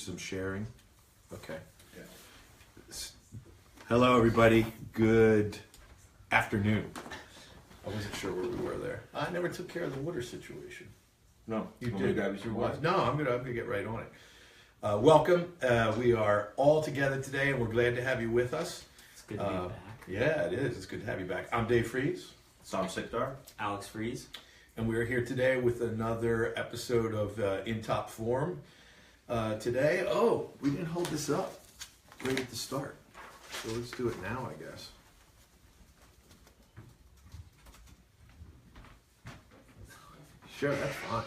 some sharing. Okay. Yeah. Hello, everybody. Good afternoon. I wasn't sure where we were there. I never took care of the water situation. No, You want did. me to grab your water? No, I'm gonna get right on it. Welcome. We are all together today, and we're glad to have you with us. It's good to be back. Yeah, it is. It's good to have you back. I'm Dave Frees. Somnath Sikdar. Alex Frees. And we're here today with another episode of In Top Form. Today, we didn't hold this up right at the start. So let's do it now, I guess. Sure, that's fine.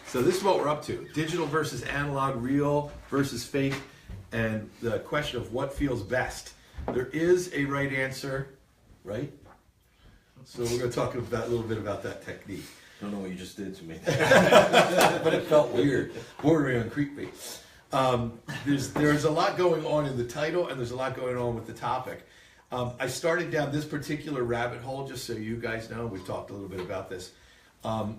So this is what we're up to. Digital versus analog, real versus fake, and the question of what feels best. There is a right answer, right? So we're going to talk about a little bit about that technique. Don't know what you just did to me. But it felt weird, bordering on creepy. There's a lot going on in the title, and there's a lot going on with the topic. I started down this particular rabbit hole, just so you guys know, we've talked a little bit about this,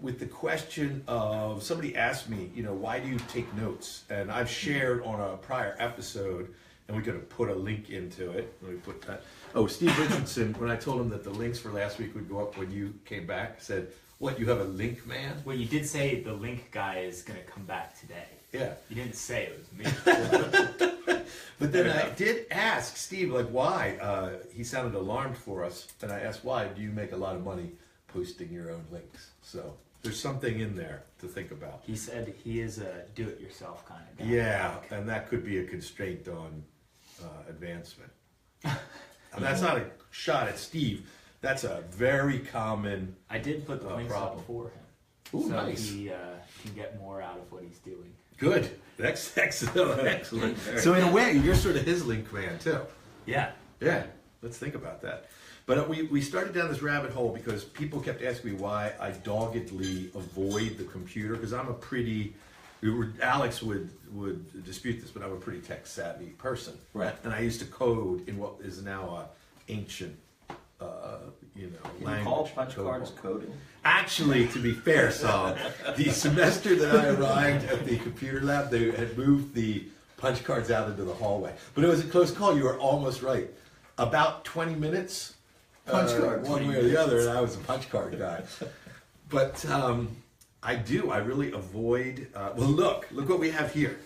with the question of, somebody asked me, why do you take notes? And I've shared on a prior episode, and we could have put a link into it. Let me put that. Oh, Steve Richardson, when I told him that the links for last week would go up when you came back, said, what, you have a link man? Well, you did say the link guy is going to come back today. Yeah. You didn't say it was me. But then I did ask Steve, why? He sounded alarmed for us. And I asked, why? Do you make a lot of money posting your own links? So there's something in there to think about. He said he is a do-it-yourself kind of guy. Yeah, and that could be a constraint on advancement. And that's not a shot at Steve. That's a very common I did put the links problem up for him. Ooh, so nice. he can get more out of what he's doing. Good. That's excellent. Excellent. So in a way, you're sort of his link man too. Yeah. Yeah, let's think about that. But we started down this rabbit hole because people kept asking me why I doggedly avoid the computer, because I'm a pretty, Alex would dispute this, but I'm a pretty tech savvy person. Right. And I used to code in what is now a ancient, Can language. you call punch cards coding? Actually, to be fair, Saul, the semester that I arrived at the computer lab, they had moved the punch cards out into the hallway. But it was a close call. You were almost right. About 20 minutes, Punch card, one 20 way or the other, and I was a punch card guy. But I really avoid. Look what we have here.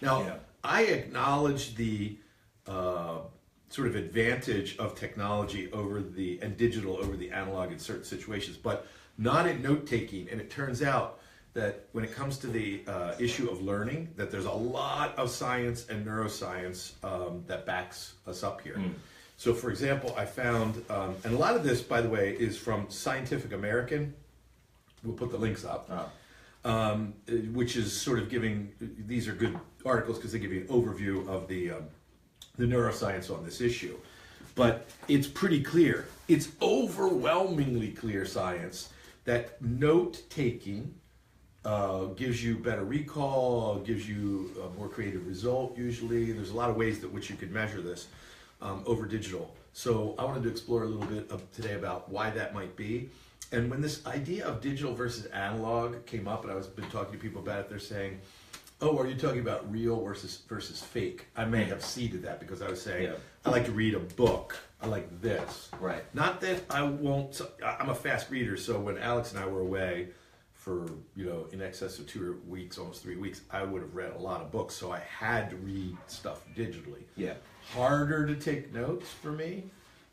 Now, Yeah. I acknowledge the sort of advantage of technology and digital over the analog in certain situations, but not in note taking. And it turns out that when it comes to the issue of learning, that there's a lot of science and neuroscience that backs us up here. So for example, I found, and a lot of this, by the way, is from Scientific American. We'll put the links up. Which is sort of giving, these are good articles because they give you an overview of the neuroscience on this issue. But it's pretty clear, it's overwhelmingly clear science that note-taking gives you better recall, gives you a more creative result usually. There's a lot of ways that which you could measure this over digital. So I wanted to explore a little bit today about why that might be. And when this idea of digital versus analog came up, and I've been talking to people about it, they're saying, oh, are you talking about real versus fake? I may have ceded that because I was saying, I like to read a book. I like this. Right. Not that I won't, I'm a fast reader, so when Alex and I were away for, in excess of 2 weeks, almost 3 weeks, I would have read a lot of books, so I had to read stuff digitally. Yeah. Harder to take notes for me.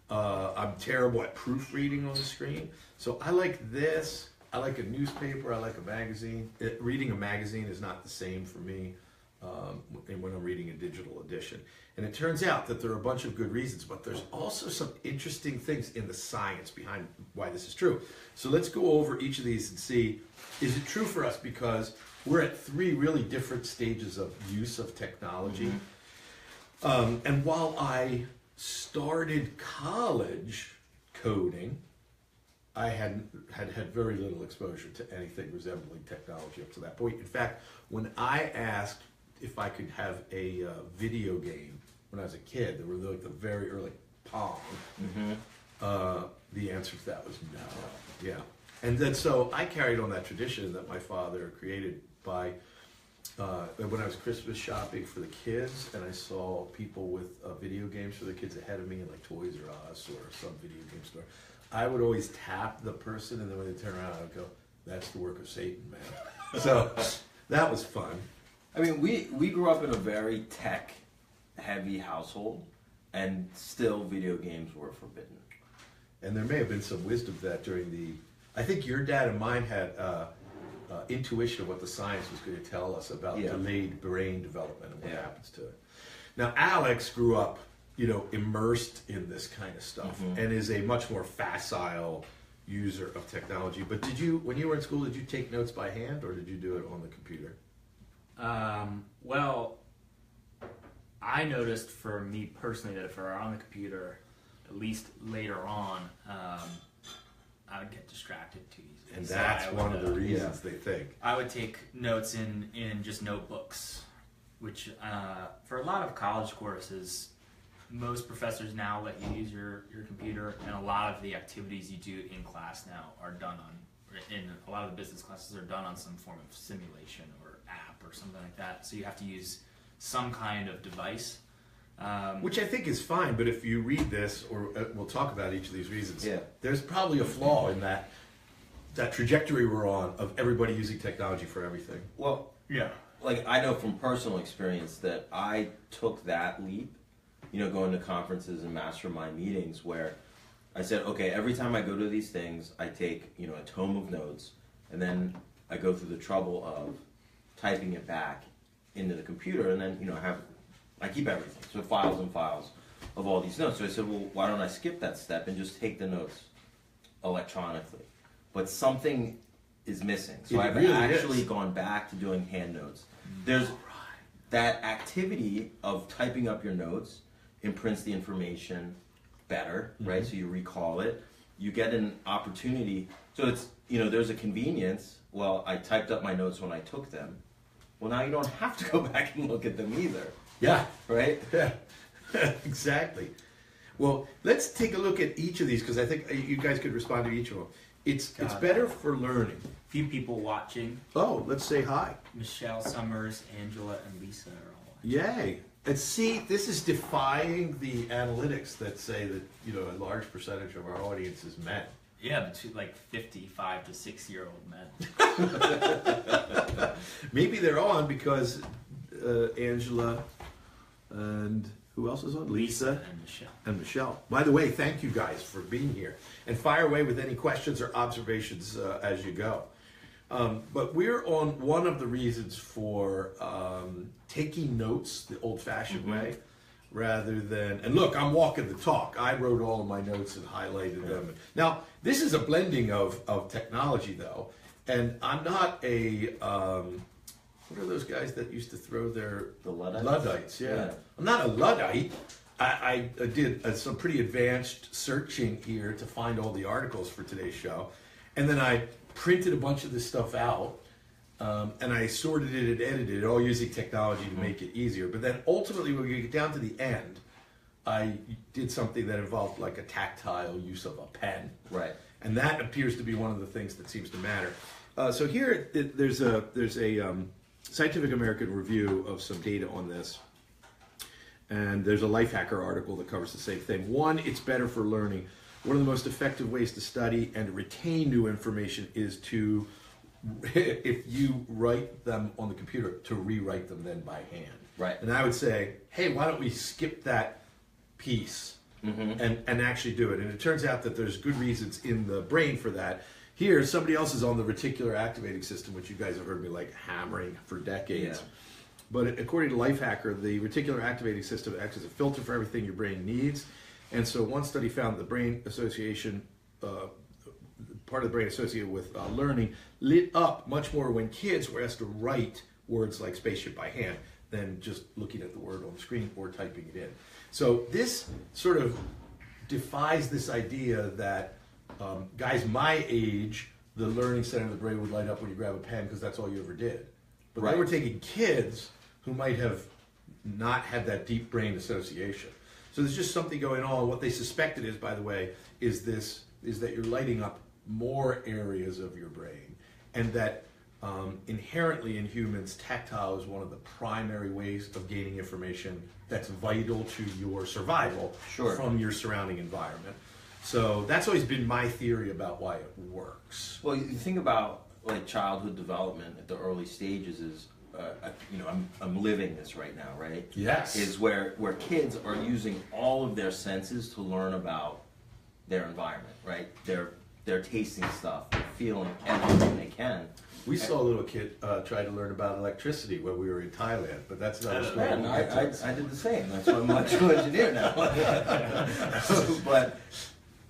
I'm terrible at proofreading on the screen. So I like this. I like a newspaper. I like a magazine. Reading a magazine is not the same for me when I'm reading a digital edition. And it turns out that there are a bunch of good reasons, but there's also some interesting things in the science behind why this is true. So let's go over each of these and see, is it true for us? Because we're at 3 really different stages of use of technology. And while I started college coding, I had very little exposure to anything resembling technology up to that point. In fact, when I asked if I could have a video game when I was a kid, there were like the very early Pong. The answer to that was no. Yeah, and then so I carried on that tradition that my father created by when I was Christmas shopping for the kids, and I saw people with video games for the kids ahead of me in like Toys R Us or some video game store, I would always tap the person, and then when they turn around, I would go, "That's the work of Satan, man." So that was fun. I mean, we grew up in a very tech-heavy household, and still video games were forbidden. And there may have been some wisdom to that during the. I think your dad and mine had intuition of what the science was going to tell us about delayed brain development and what happens to it. Now, Alex grew up, immersed in this kind of stuff, and is a much more facile user of technology. But when you were in school, did you take notes by hand, or did you do it on the computer? Well, I noticed for me personally that if I were on the computer, at least later on, I would get distracted too easily. And that's one of the reasons they think. I would take notes in just notebooks, which for a lot of college courses, most professors now let you use your computer, and a lot of the activities you do in class now are done in a lot of the business classes are done on some form of simulation or app or something like that. So you have to use some kind of device. Which I think is fine, but if you read this, or we'll talk about each of these reasons, there's probably a flaw in that trajectory we're on of everybody using technology for everything. Well, like I know from personal experience that I took that leap, going to conferences and mastermind meetings where I said, okay, every time I go to these things, I take, a tome of notes, and then I go through the trouble of typing it back into the computer, and then, I keep everything, so files and files of all these notes. So I said, well, why don't I skip that step and just take the notes electronically? But something is missing. So I've actually gone back to doing hand notes. There's that activity of typing up your notes imprints the information better, right? So you recall it. You get an opportunity. So it's, there's a convenience. Well, I typed up my notes when I took them. Well, now you don't have to go back and look at them either. Yeah. Right? Yeah. Exactly. Well, let's take a look at each of these, because I think you guys could respond to each of them. It's better for learning. Few people watching. Oh, let's say hi. Michelle, Summers, Angela, and Lisa are all watching. Yay. And see, this is defying the analytics that say that, a large percentage of our audience is men. Yeah, between like 55 to 6-year-old men. Maybe they're on because Angela and who else is on? Lisa and Michelle. By the way, thank you guys for being here. And fire away with any questions or observations as you go. But we're on one of the reasons for taking notes the old-fashioned way, rather than, and look, I'm walking the talk. I wrote all of my notes and highlighted them. Now, this is a blending of technology, though, and I'm not a, what are those guys that used to throw the Luddites? Luddites, yeah. I'm not a Luddite. I did some pretty advanced searching here to find all the articles for today's show, and then I printed a bunch of this stuff out, and I sorted it and edited it, all using technology to make it easier. But then ultimately, when we get down to the end, I did something that involved like a tactile use of a pen. Right. And that appears to be one of the things that seems to matter. So here, there's a Scientific American review of some data on this. And there's a Lifehacker article that covers the same thing. One, it's better for learning. One of the most effective ways to study and retain new information is to, if you write them on the computer, to rewrite them then by hand. Right. And I would say, hey, why don't we skip that piece and actually do it? And it turns out that there's good reasons in the brain for that. Here, somebody else is on the reticular activating system, which you guys have heard me like hammering for decades. Yeah. But according to Lifehacker, the reticular activating system acts as a filter for everything your brain needs. And so one study found the brain association, part of the brain associated with learning, lit up much more when kids were asked to write words like spaceship by hand than just looking at the word on the screen or typing it in. So this sort of defies this idea that guys my age, the learning center of the brain would light up when you grab a pen because that's all you ever did. But they were taking kids who might have not had that deep brain association. So there's just something going on. What they suspected is, by the way, is that you're lighting up more areas of your brain, and that inherently in humans, tactile is one of the primary ways of gaining information that's vital to your survival from your surrounding environment. So that's always been my theory about why it works. Well, you think about like childhood development at the early stages is, I'm living this right now, right? Yes. Is where kids are using all of their senses to learn about their environment, right? They're tasting stuff, they're feeling everything they can. We saw a little kid try to learn about electricity when we were in Thailand, but that's not a story. I did the same. That's why I'm an electrical engineer now.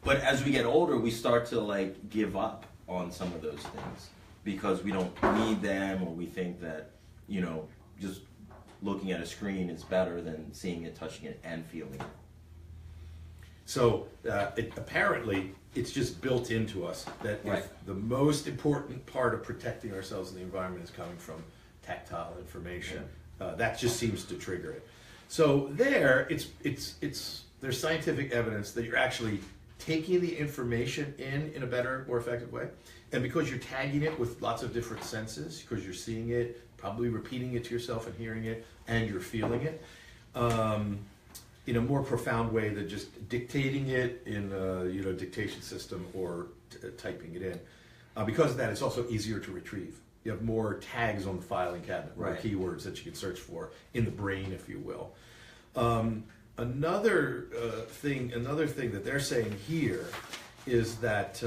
But as we get older, we start to like give up on some of those things because we don't need them, or we think that, just looking at a screen is better than seeing it, touching it, and feeling it. So apparently, it's just built into us that if the most important part of protecting ourselves in the environment is coming from tactile information, that just seems to trigger it. So there's scientific evidence that you're actually taking the information in a better, more effective way. And because you're tagging it with lots of different senses, because you're seeing it, probably repeating it to yourself and hearing it, and you're feeling it, in a more profound way than just dictating it in a dictation system or typing it in. Because of that, it's also easier to retrieve. You have more tags on the filing cabinet, more keywords that you can search for in the brain, if you will. Another thing that they're saying here is that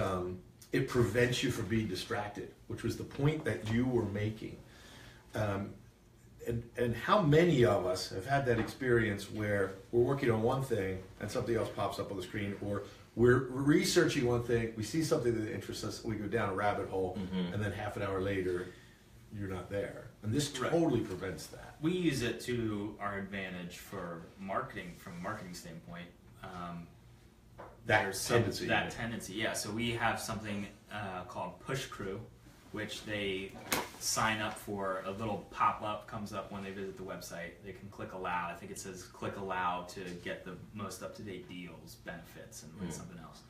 it prevents you from being distracted, which was the point that you were making. And how many of us have had that experience where we're working on one thing and something else pops up on the screen, or we're researching one thing, we see something that interests us, we go down a rabbit hole, and then half an hour later, you're not there. And this totally prevents that. We use it to our advantage for marketing, from a marketing standpoint. That tendency, yeah. So we have something called Push Crew, which they sign up for. A little pop-up comes up when they visit the website. They can click allow. I think it says click allow to get the most up-to-date deals, benefits, and something else.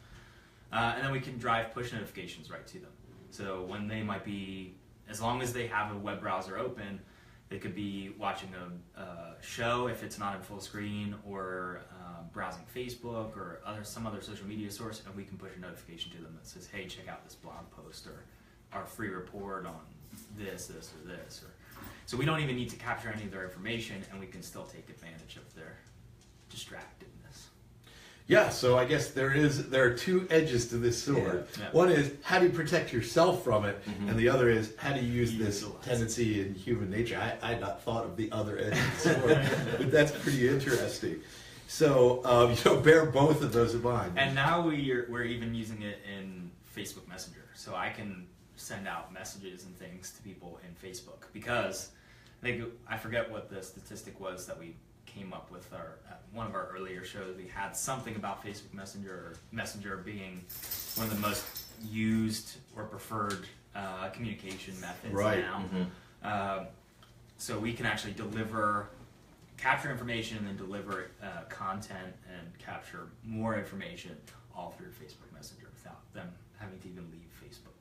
And then we can drive push notifications right to them. So when they might be, as long as they have a web browser open, they could be watching a show if it's not in full screen, or browsing Facebook or some other social media source, and we can push a notification to them that says, hey, check out this blog post, or our free report on this, or this. So we don't even need to capture any of their information, and we can still take advantage of their distractedness. Yeah, so I guess there are two edges to this sword. Yeah. One is, how do you protect yourself from it? And the other is, how do you use this tendency in human nature? I had not thought of the other edge of the sword, but that's pretty interesting. So bear both of those in mind. And now we're even using it in Facebook Messenger, so I can send out messages and things to people in Facebook, because I forget what the statistic was that we came up with one of our earlier shows. We had something about Facebook Messenger being one of the most used or preferred communication methods now. So we can actually capture information and then deliver content and capture more information all through Facebook Messenger without them having to even leave Facebook.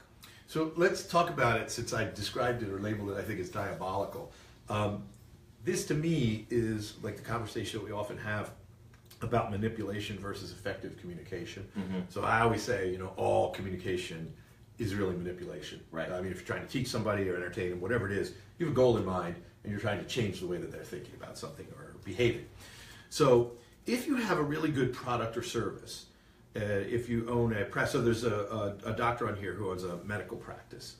So let's talk about it, since I described it or labeled it, I think it's diabolical. This to me is like the conversation that we often have about manipulation versus effective communication. So I always say, all communication is really manipulation. Right. I mean, if you're trying to teach somebody or entertain them, whatever it is, you have a goal in mind and you're trying to change the way that they're thinking about something or behaving. So if you have a really good product or service, if you own a practice, so there's a doctor on here who owns a medical practice,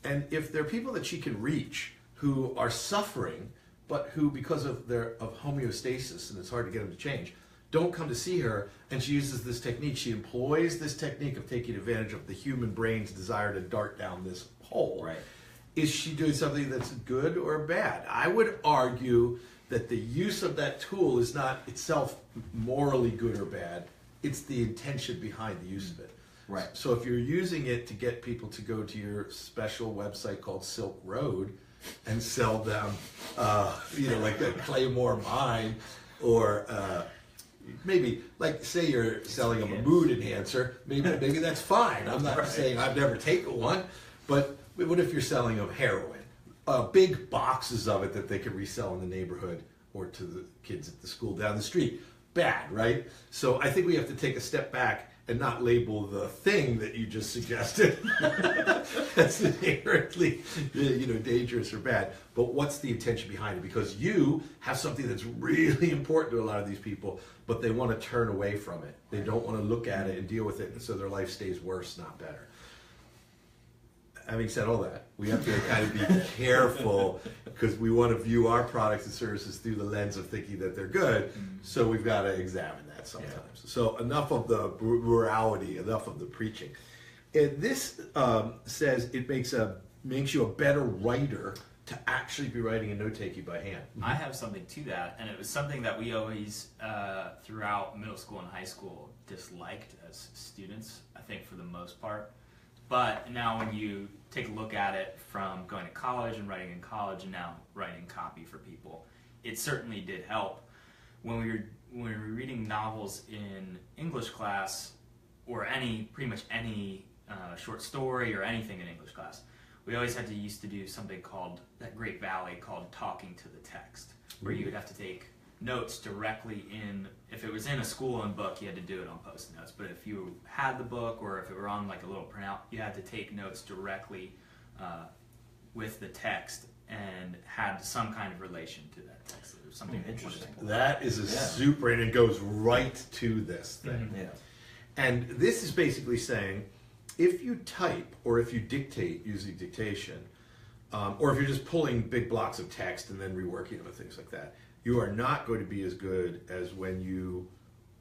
and if there are people that she can reach who are suffering, but who, because of homeostasis, and it's hard to get them to change, don't come to see her, and she uses this technique. She employs this technique of taking advantage of the human brain's desire to dart down this hole. Right. Is she doing something that's good or bad? I would argue that the use of that tool is not itself morally good or bad. It's the intention behind the use of it. Right. So if you're using it to get people to go to your special website called Silk Road and sell them, like a Claymore mine, or maybe, like, say you're selling them a mood enhancer, maybe that's fine. I'm not saying I've never taken one, but what if you're selling them heroin? Big boxes of it that they can resell in the neighborhood or to the kids at the school down the street. Bad, right? So I think we have to take a step back and not label the thing that you just suggested as inherently, dangerous or bad. But what's the intention behind it? Because you have something that's really important to a lot of these people, but they want to turn away from it. They don't want to look at it and deal with it, and so their life stays worse, not better. Having said all that, we have to kind of be careful because we want to view our products and services through the lens of thinking that they're good. So we've got to examine that sometimes. Yeah. So enough of the morality, enough of the preaching. And this says it makes you a better writer to actually be writing and note-taking by hand. I have something to that, and it was something that we always, throughout middle school and high school, disliked as students, I think for the most part. But now when you take a look at it from going to college and writing in college and now writing copy for people, it certainly did help. When we were reading novels in English class, or pretty much any short story or anything in English class, we always used to do something called, that Great Valley, called talking to the text, where you would have to take notes directly in. If it was in a school-owned book, you had to do it on post-it notes, but if you had the book or if it were on like a little printout, you had to take notes directly with the text and had some kind of relation to that text. It was something interesting. That is super, and it goes right to this thing. Mm-hmm. Yeah. And this is basically saying, if you type or if you dictate using dictation, or if you're just pulling big blocks of text and then reworking them and things like that, you are not going to be as good as when you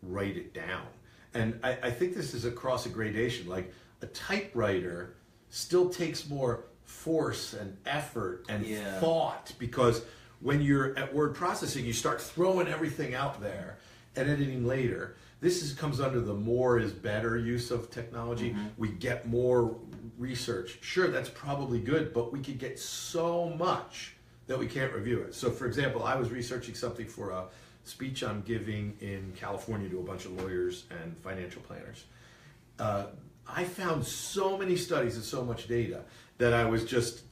write it down. And I think this is across a gradation. Like a typewriter still takes more force and effort and thought, because when you're at word processing, you start throwing everything out there and editing later. This comes under the more is better use of technology. Mm-hmm. We get more research. Sure, that's probably good, but we could get so much that we can't review it. So for example, I was researching something for a speech I'm giving in California to a bunch of lawyers and financial planners. I found so many studies and so much data that I was just,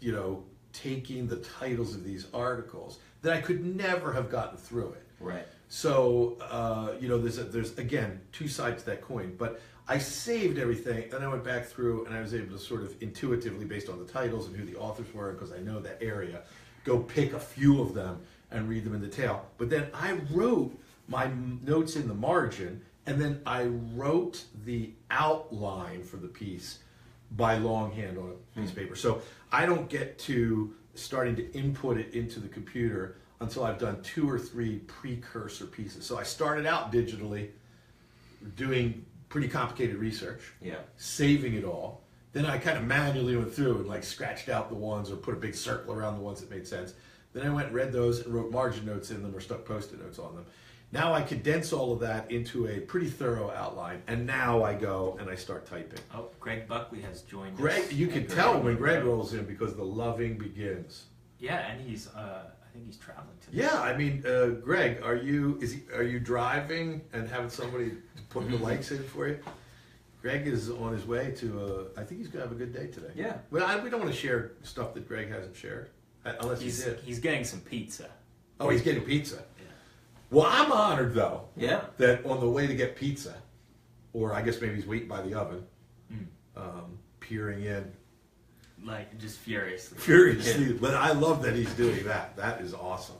taking the titles of these articles that I could never have gotten through it. Right. So, there's again, two sides to that coin, but I saved everything and I went back through and I was able to sort of intuitively, based on the titles and who the authors were, because I know that area, go pick a few of them and read them in detail. But then I wrote my notes in the margin, and then I wrote the outline for the piece by longhand on a piece of paper. So I don't get to starting to input it into the computer until I've done 2 or 3 precursor pieces. So I started out digitally doing pretty complicated research, saving it all. Then I kind of manually went through and like scratched out the ones or put a big circle around the ones that made sense. Then I went and read those and wrote margin notes in them or stuck post-it notes on them. Now I condense all of that into a pretty thorough outline, and now I go and I start typing. Oh, Greg Buckley has joined us. Greg, you can tell when Greg rolls in because the loving begins. Yeah, and he's, I think he's traveling today. Yeah, I mean, Greg, are you driving and having somebody put the lights in for you? Greg is on his way to, I think he's going to have a good day today. Yeah. Well, we don't want to share stuff that Greg hasn't shared, unless he did. He's getting some pizza. Oh, he's getting pizza. Yeah. Well, I'm honored, though, that on the way to get pizza, or I guess maybe he's waiting by the oven, peering in. Like, just furiously. Furiously. But I love that he's doing that. That is awesome.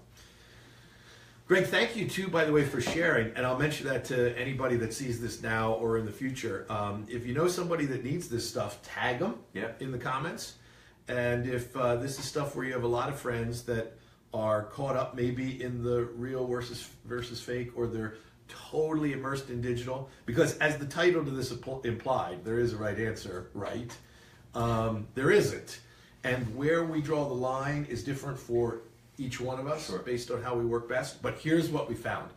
Greg, thank you too, by the way, for sharing, and I'll mention that to anybody that sees this now or in the future. If you know somebody that needs this stuff, tag them in the comments. And if this is stuff where you have a lot of friends that are caught up maybe in the real versus fake, or they're totally immersed in digital, because as the title to this implied, there is a right answer, right? There isn't. And where we draw the line is different for each one of us, based on how we work best. But here's what we found,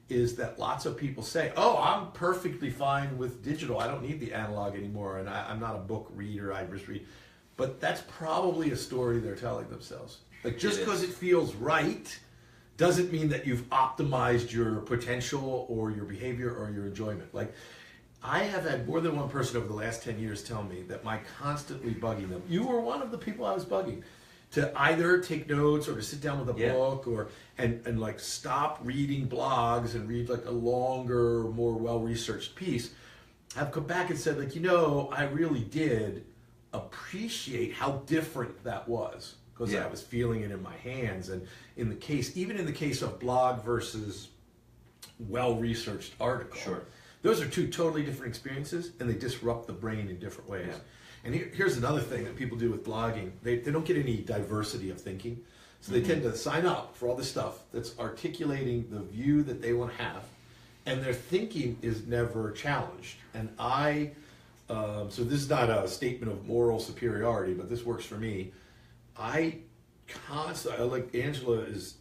is that lots of people say, oh, I'm perfectly fine with digital. I don't need the analog anymore, and I'm not a book reader, I just read. But that's probably a story they're telling themselves. Like, just because it feels right doesn't mean that you've optimized your potential or your behavior or your enjoyment. Like, I have had more than one person over the last 10 years tell me that my constantly bugging them, you were one of the people I was bugging, to either take notes or to sit down with a book or and like stop reading blogs and read like a longer, more well-researched piece, have come back and said, like, I really did appreciate how different that was, because I was feeling it in my hands. And even in the case of blog versus well-researched article, those are two totally different experiences, and they disrupt the brain in different ways. Yeah. And here's another thing that people do with blogging. They don't get any diversity of thinking. So they tend to sign up for all this stuff that's articulating the view that they want to have, and their thinking is never challenged. And so this is not a statement of moral superiority, but this works for me. I constantly, like Angela is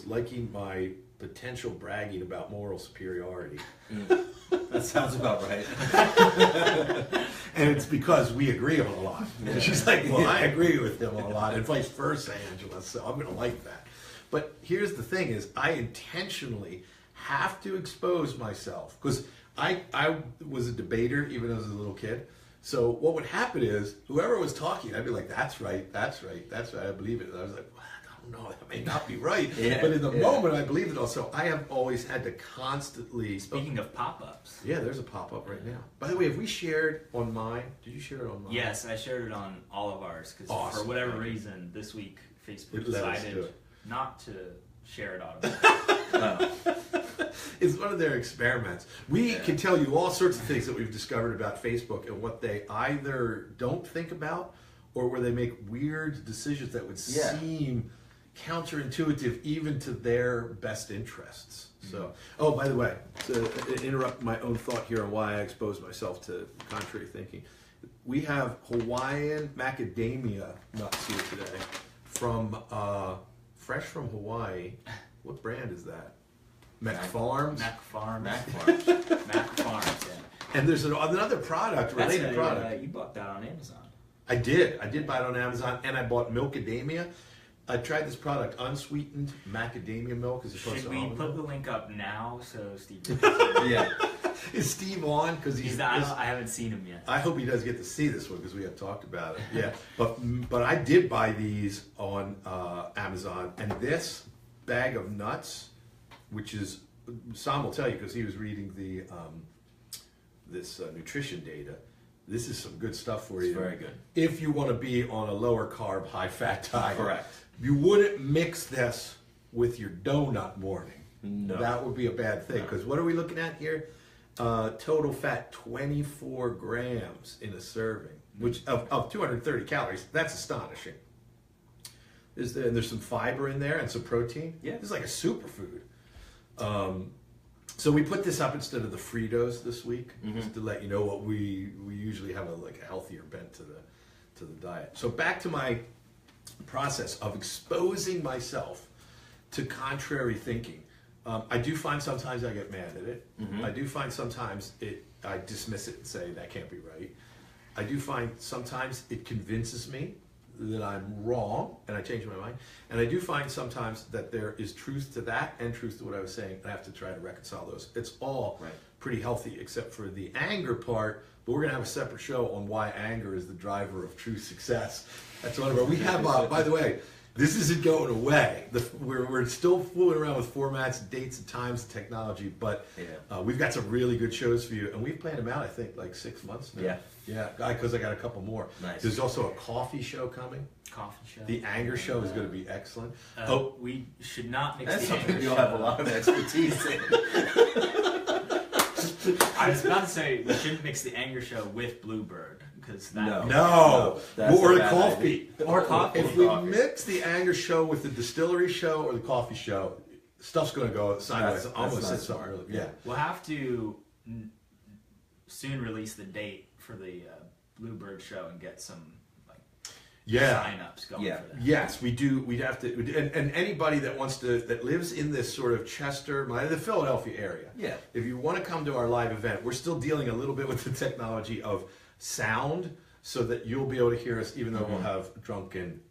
liking my potential bragging about moral superiority. That sounds about right. And it's because we agree on a lot. And she's like, well, I agree with him on a lot, and vice versa, Angela, so I'm going to like that. But here's the thing is, I intentionally have to expose myself, because I was a debater even as a little kid. So what would happen is, whoever was talking, I'd be like, that's right, I believe it. And I was like, well, I don't know, that may not be right. But in the moment, I believed it all. So I have always had to constantly... Speaking of pop-ups. Yeah, there's a pop-up right now. By the way, have we shared on mine? Did you share it on mine? Yes, I shared it on all of ours, because for whatever reason, this week, Facebook decided not to share it automatically. It's one of their experiments. We can tell you all sorts of things that we've discovered about Facebook and what they either don't think about or where they make weird decisions that would seem counterintuitive even to their best interests. So, by the way, to interrupt my own thought here on why I expose myself to contrary thinking, we have Hawaiian macadamia nuts here today from fresh from Hawaii. What brand is that? Mac Farms. Mac Farms. Yeah. And there's another product, related product. You bought that on Amazon. I did buy it on Amazon, and I bought Milkadamia. I tried this product, unsweetened macadamia milk, as opposed to almond milk. Should we put the link up now so Steve? Is Steve on? Because I haven't seen him yet. I hope he does get to see this one because we have talked about it. Yeah, but I did buy these on Amazon, and this bag of nuts, which is, Sam will tell you because he was reading the this nutrition data. This is some good stuff for you. It's very good. If you want to be on a lower carb, high fat diet. Correct. You wouldn't mix this with your donut morning. No. That would be a bad thing, because what are we looking at here? Total fat 24 grams in a serving, which of 230 calories. That's astonishing. There's some fiber in there and some protein. Yeah. This is like a superfood. So we put this up instead of the Fritos this week, just to let you know what we usually have a healthier bent to the diet. So back to my process of exposing myself to contrary thinking. I do find sometimes I get mad at it. I do find sometimes I dismiss it and say that can't be right. I do find sometimes it convinces me that I'm wrong, and I change my mind. And I do find sometimes that there is truth to that and truth to what I was saying, and I have to try to reconcile those. It's all pretty healthy, except for the anger part, but we're going to have a separate show on why anger is the driver of true success. That's one of our... We have, by the way, this isn't going away. We're still fooling around with formats, dates, and times, and technology, but we've got some really good shows for you, and we've planned them out, I think, like 6 months now. Yeah, because I got a couple more. Nice. There's also a coffee show coming. Coffee show. The anger show is going to be excellent. We should not mix That's the anger something you'll show. have a lot of expertise in. I was about to say we shouldn't mix the anger show with Bluebird, because that No. That's Or a a bad coffee. Or coffee. If we mix the anger show with the distillery show or the coffee show, stuff's going to go sideways. That's I'm going to not say something smart. early. Yeah. We'll have to soon release the date for the Bluebird show and get some sign-ups going for that. Yes, we do. We'd have to, and anybody that wants to, that lives in this sort of Chester, the Philadelphia area. Yeah. If you want to come to our live event, we're still dealing a little bit with the technology of sound, so that you'll be able to hear us, even though we'll have drunken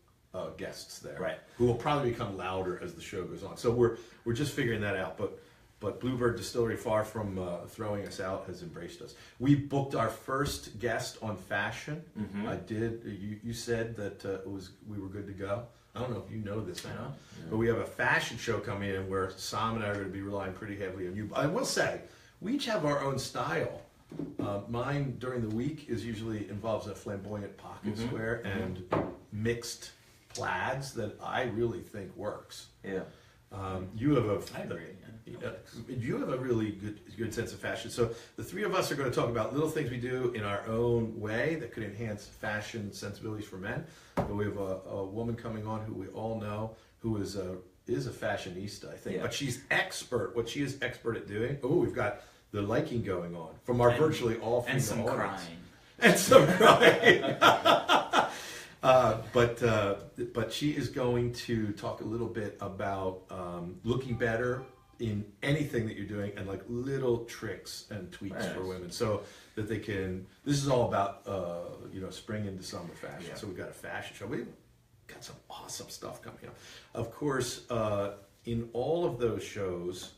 guests there, Right. who will probably become louder as the show goes on. So we're just figuring that out. But But Bluebird Distillery, far from throwing us out, has embraced us. We booked our first guest on fashion. I did. You said that we were good to go. I don't know if you know this or not, but we have a fashion show coming in where Sam and I are going to be relying pretty heavily on you. I will say, we each have our own style. Mine during the week involves a flamboyant pocket square and mixed plaids that I really think works. Yeah. You have I agree. you have a really good sense of fashion. So the three of us are going to talk about little things we do in our own way that could enhance fashion sensibilities for men. But we have a woman coming on who we all know who is a fashionista, I think. Yeah. But she's expert. What she is expert at doing. Oh, we've got the liking going on from our virtually all female and some audience. crying. And some crying. But she is going to talk a little bit about looking better in anything that you're doing and like little tricks and tweaks for women so that they can. This is all about spring into summer fashion. Yeah. So we've got a fashion show. We've got some awesome stuff coming up. Of course, in all of those shows.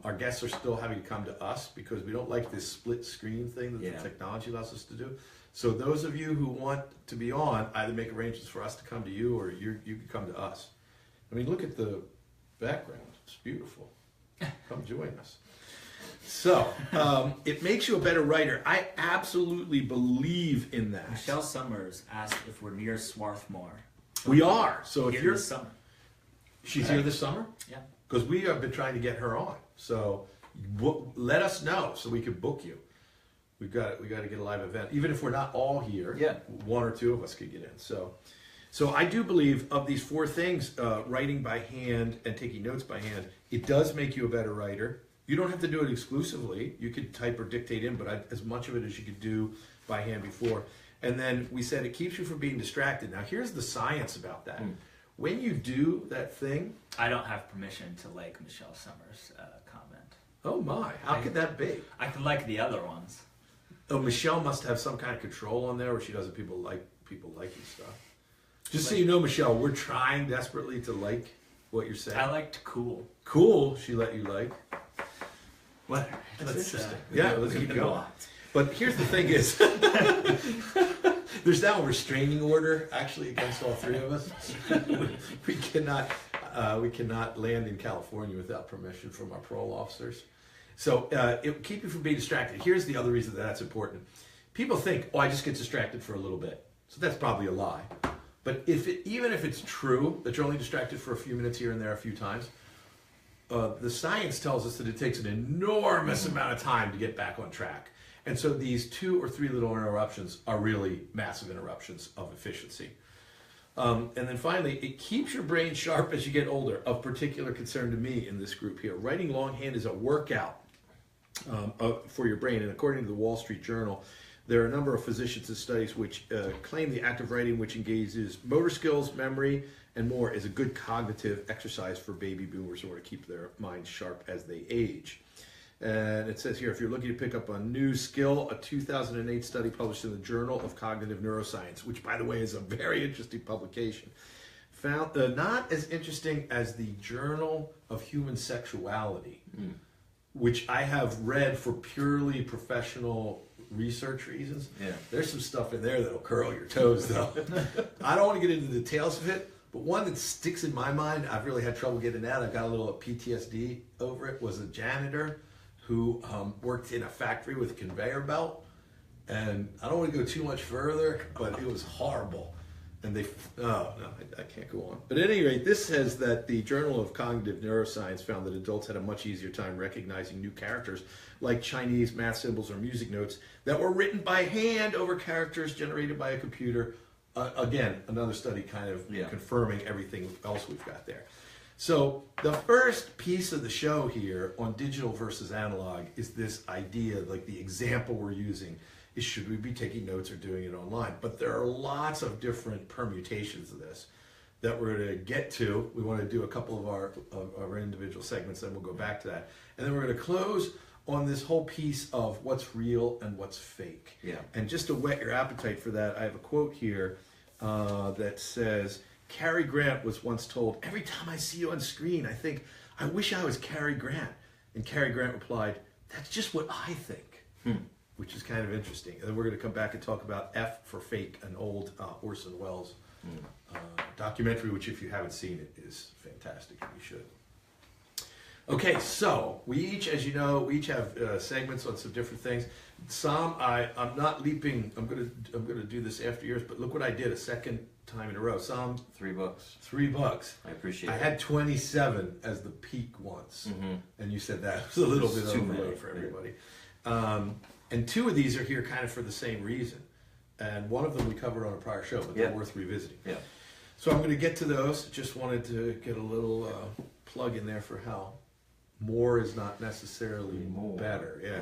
Our guests are still having to come to us because we don't like this split screen thing that the technology allows us to do. So those of you who want to be on, either make arrangements for us to come to you or you can come to us. I mean, look at the background. It's beautiful. Come join us. So, it makes you a better writer. I absolutely believe in that. Michelle Summers asked if we're near Swarthmore. We are. So if Here you're... this summer. She's here this summer? Yeah. Because we have been trying to get her on. So let us know so we can book you. We got to get a live event. Even if we're not all here, one or two of us could get in. So I do believe of these four things, writing by hand and taking notes by hand, it does make you a better writer. You don't have to do it exclusively. You could type or dictate in, but as much of it as you could do by hand before. And then we said it keeps you from being distracted. Now here's the science about that. When you do that thing... I don't have permission to like Michelle Summers' comment. Oh my, how could that be? I can like the other ones. Oh, Michelle must have some kind of control on there where she doesn't people liking stuff. Just so you know, Michelle, we're trying desperately to like what you're saying. I liked cool. Cool, she let you like. What? That's interesting. Let's keep going. But here's the thing is... There's now a restraining order actually against all three of us. we cannot land in California without permission from our parole officers. So it will keep you from being distracted. Here's the other reason that that's important. People think, I just get distracted for a little bit. So that's probably a lie. But even if it's true that you're only distracted for a few minutes here and there a few times, the science tells us that it takes an enormous amount of time to get back on track. And so these 2 or 3 little interruptions are really massive interruptions of efficiency. And then finally, it keeps your brain sharp as you get older, of particular concern to me in this group here. Writing longhand is a workout for your brain. And according to the Wall Street Journal, there are a number of physicians and studies which claim the act of writing, which engages motor skills, memory, and more, is a good cognitive exercise for baby boomers who want to keep their minds sharp as they age. And it says here, if you're looking to pick up a new skill, a 2008 study published in the Journal of Cognitive Neuroscience, which, by the way, is a very interesting publication, found not as interesting as the Journal of Human Sexuality, which I have read for purely professional research reasons. Yeah. There's some stuff in there that'll curl your toes, though. I don't want to get into the details of it, but one that sticks in my mind, I've really had trouble getting out, I've got a little PTSD over it, was a janitor who worked in a factory with a conveyor belt. And I don't want to go too much further, but it was horrible. And I can't go on. But at any rate, this says that the Journal of Cognitive Neuroscience found that adults had a much easier time recognizing new characters, like Chinese math symbols or music notes, that were written by hand over characters generated by a computer. Again, another study kind of confirming everything else we've got there. So the first piece of the show here on digital versus analog is this idea, like the example we're using, is should we be taking notes or doing it online? But there are lots of different permutations of this that we're going to get to. We want to do a couple of our individual segments, then we'll go back to that. And then we're going to close on this whole piece of what's real and what's fake. Yeah. And just to whet your appetite for that, I have a quote here that says, Cary Grant was once told, "Every time I see you on screen, I think, I wish I was Cary Grant. And Cary Grant replied, "That's just what I think," which is kind of interesting. And then we're going to come back and talk about F for Fake, an old Orson Welles documentary, which if you haven't seen it is fantastic. You should. Okay, so we each, as you know, we each have segments on some different things. Sam, I'm not leaping. I'm gonna do this after yours. But look what I did a second time in a row. Sam, $3. $3. I appreciate it. I had 27 as the peak once, and you said that was a little bit Too overload many, for everybody. And two of these are here kind of for the same reason, and one of them we covered on a prior show, but they're worth revisiting. Yeah. So I'm going to get to those. Just wanted to get a little plug in there for how more is not necessarily better. Yeah.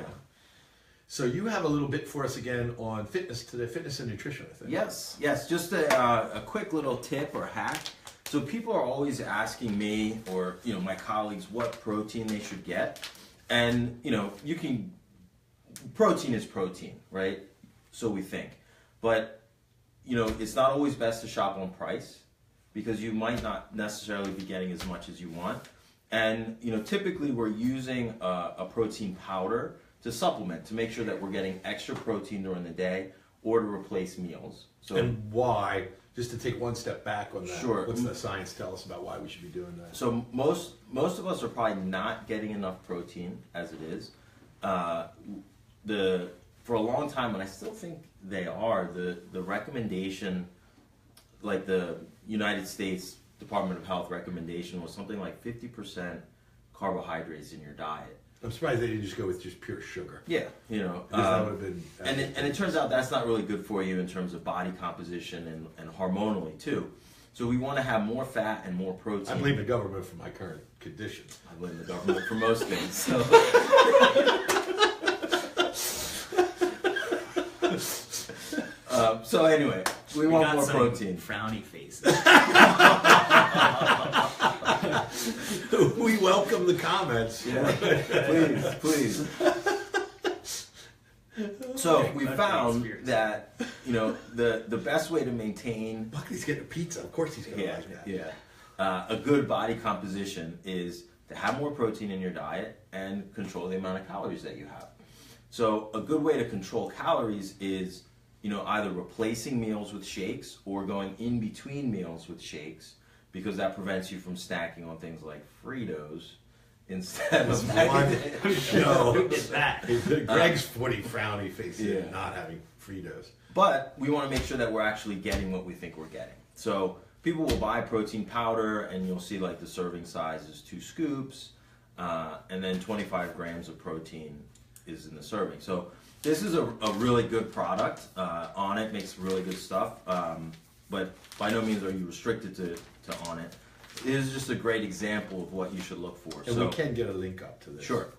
So you have a little bit for us again on fitness today, fitness and nutrition, I think. Yes. Just a quick little tip or hack. So people are always asking me or my colleagues what protein they should get, and protein is protein, right? So we think, but it's not always best to shop on price because you might not necessarily be getting as much as you want. And typically we're using a protein powder to supplement, to make sure that we're getting extra protein during the day or to replace meals. So, and why? Just to take one step back on that. Sure. What's the science tell us about why we should be doing that? So most of us are probably not getting enough protein as it is. For a long time, and I still think they are, the recommendation, like the United States Department of Health recommendation, was something like 50% carbohydrates in your diet. I'm surprised they didn't just go with just pure sugar. Yeah, Because that would have been. and it turns out that's not really good for you in terms of body composition and hormonally too. So we want to have more fat and more protein. I blame the government for my current condition. I blame the government for most things. So. So anyway, we want more protein. Frowny faces. We welcome the comments. Yeah, please. So we found that the best way to maintain Buckley's getting a pizza. Of course he's going to like that. a good body composition is to have more protein in your diet and control the amount of calories that you have. So a good way to control calories is either replacing meals with shakes or going in between meals with shakes, because that prevents you from snacking on things like Fritos instead of one show. Who did that? Greg's putting frowny face in not having Fritos. But we want to make sure that we're actually getting what we think we're getting. So people will buy protein powder, and you'll see like the serving size is 2 scoops, and then 25 grams of protein is in the serving. So this is a really good product. On it makes really good stuff, but by no means are you restricted to On It. It is just a great example of what you should look for. And we can get a link up to this. Sure.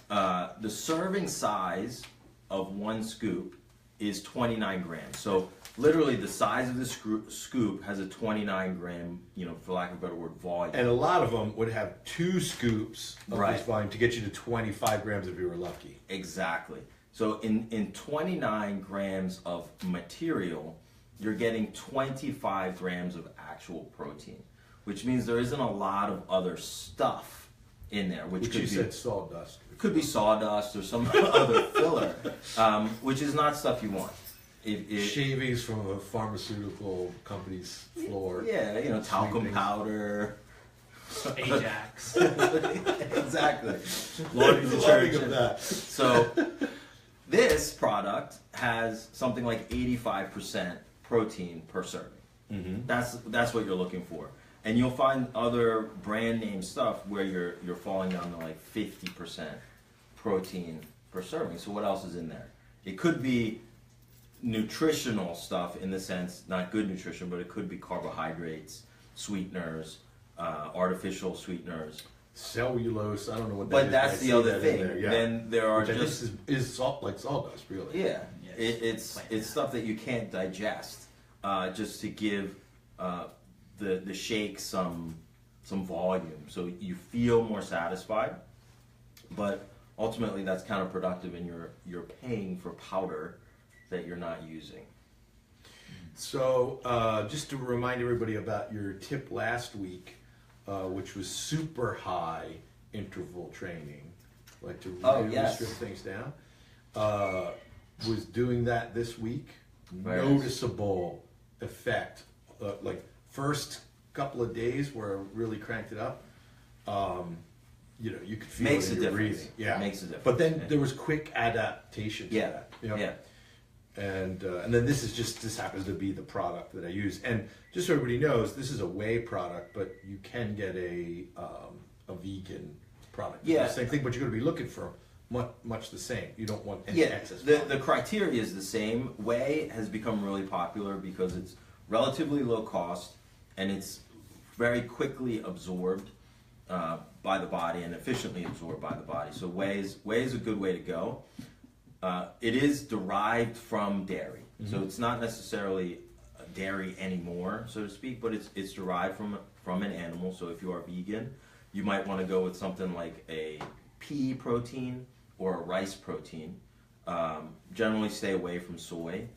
The serving size of 1 scoop is 29 grams. So literally the size of the scoop has a 29 gram, for lack of a better word, volume. And a lot of them would have 2 scoops of Right. this volume to get you to 25 grams if you were lucky. Exactly. So in 29 grams of material, you're getting 25 grams of actual protein, which means there isn't a lot of other stuff in there, which could you be said sawdust. could be sawdust or some other filler, which is not stuff you want. Shavings from a pharmaceutical company's floor. Yeah, talcum Sweepings. powder. Ajax. Exactly. Loving Laundry of detergent. that. So this product has something like 85% protein per serving. Mm-hmm. That's what you're looking for. And you'll find other brand name stuff where you're falling down to like 50% protein per serving. So what else is in there? It could be nutritional stuff in the sense, not good nutrition, but it could be carbohydrates, sweeteners, artificial sweeteners. Cellulose, I don't know what that But is. that's I the see other that in thing. there, yeah. Then there are Which I just think is salt, like sawdust, really. yeah, Yes. it's stuff that you can't digest, just to give the shake some volume, so you feel more satisfied. But ultimately, that's counterproductive, and you're paying for powder that you're not using. So, just to remind everybody about your tip last week, which was super high interval training. like to Oh, really yes. strip things down. Was doing that this week. Very nice. Noticeable effect. Like first couple of days where I really cranked it up. You know, you could feel Makes it in a your difference. breathing. Yeah, Makes a difference. But then Yeah. there was quick adaptation to Yeah. that. You know? Yeah. And then this happens to be the product that I use. And just so everybody knows, this is a whey product, but you can get a vegan product. It's Yeah. the same thing, but you're going to be looking for much the same. You don't want any Yeah, excess. the criteria is the same. Whey has become really popular because it's relatively low cost and it's very quickly absorbed by the body and efficiently absorbed by the body. So whey is a good way to go. It is derived from dairy, so it's not necessarily dairy anymore, so to speak, but it's derived from an animal. So if you are vegan, you might want to go with something like a pea protein or a rice protein. Generally stay away from soy.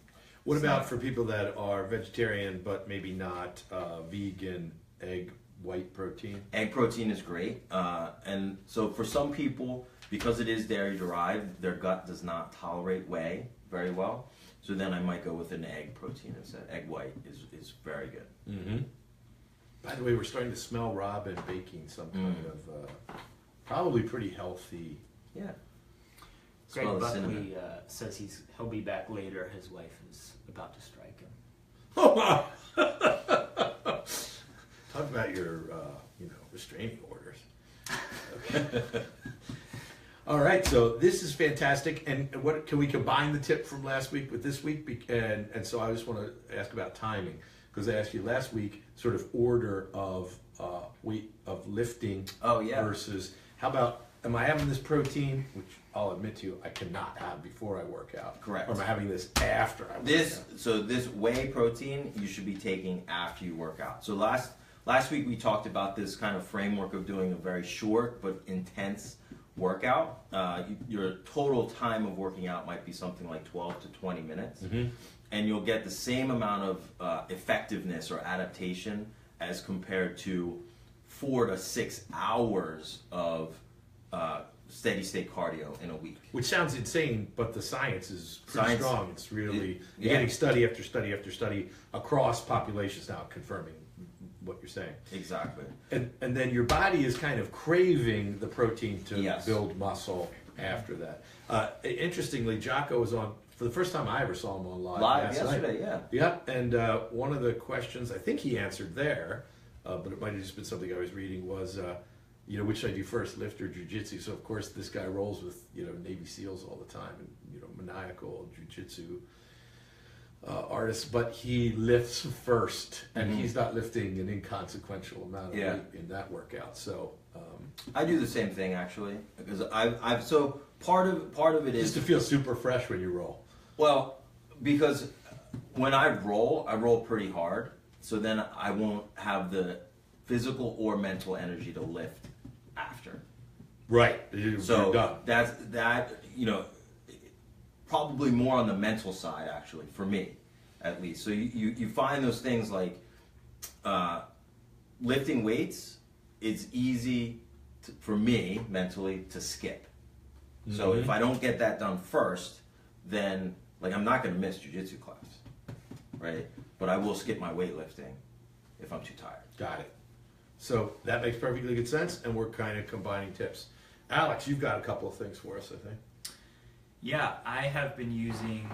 What about for people that are vegetarian but maybe not vegan? Egg white protein? Egg protein is great. And so for some people, because it is dairy derived, their gut does not tolerate whey very well. So then I might go with an egg protein instead. Egg white is very good. Mm-hmm. By the way, we're starting to smell Robin baking some kind of probably pretty healthy. Yeah. Greg Smell the Buckley cinnamon. says he'll be back later. His wife is about to strike him. Oh wow! Talk about your restraining orders. Okay. All right, so this is fantastic. And what can we combine the tip from last week with this week? And so I just want to ask about timing, because I asked you last week sort of order of weight of lifting. Oh, yeah. Versus how about, am I having this protein, which I'll admit to you I cannot have before I work out? Correct. Or am I having this after I work out? So this whey protein you should be taking after you work out. So last week we talked about this kind of framework of doing a very short but intense workout. Your total time of working out might be something like 12 to 20 minutes. Mm-hmm. And you'll get the same amount of effectiveness or adaptation as compared to 4 to 6 hours of steady state cardio in a week. Which sounds insane, but the science is pretty Science- strong. It's really, you're yeah. getting study after study after study across populations now confirming what you're saying. Exactly. And then your body is kind of craving the protein to Yes. build muscle after that. Interestingly, Jocko was on, for the first time I ever saw him on live last Yesterday, night. yeah. Yep, and one of the questions I think he answered there, but it might have just been something I was reading, was which should I do first, lift or jiu-jitsu? So of course this guy rolls with Navy SEALs all the time, and maniacal jiu-jitsu artists, but he lifts first, and he's not lifting an inconsequential amount of weight in that workout. So I do the same thing actually, because I've so part of it is just to feel super fresh when you roll. well, because when I roll pretty hard, so then I won't have the physical or mental energy to lift after. Right. You're So done. that's probably more on the mental side actually, for me at least. So you find those things like lifting weights, it's easy for me mentally to skip. So if I don't get that done first, then like I'm not going to miss jiu-jitsu class, right? But I will skip my weightlifting if I'm too tired. Got it. So that makes perfectly good sense, and we're kind of combining tips. Alex, you've got a couple of things for us, I think. Yeah, I have been using